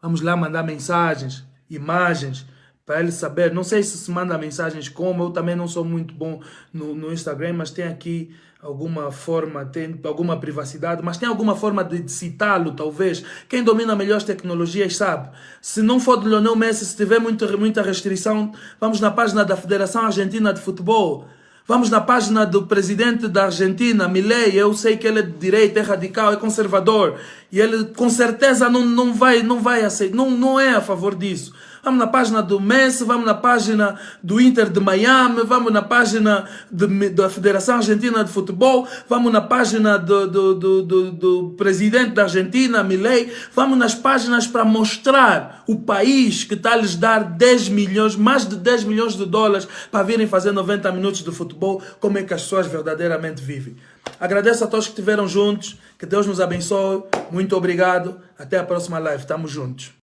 Vamos lá mandar mensagens, imagens, para ele saber. Não sei se manda mensagens como, eu também não sou muito bom no Instagram, mas tem aqui alguma forma, tem alguma privacidade, mas tem alguma forma de citá-lo, talvez. Quem domina melhor as tecnologias sabe. Se não for do Lionel Messi, se tiver muita restrição, vamos na página da Federação Argentina de Futebol. Vamos na página do presidente da Argentina, Milei. Eu sei que ele é de direita, é radical, é conservador. E ele com certeza não vai aceitar, não é a favor disso. Vamos na página do Messi, vamos na página do Inter de Miami, vamos na página da Federação Argentina de Futebol, vamos na página do presidente da Argentina, Milei. Vamos nas páginas para mostrar o país que está a lhes dar 10 milhões, mais de 10 milhões de dólares para virem fazer 90 minutos de futebol, como é que as pessoas verdadeiramente vivem. Agradeço a todos que estiveram juntos, que Deus nos abençoe, muito obrigado, até a próxima live, estamos juntos.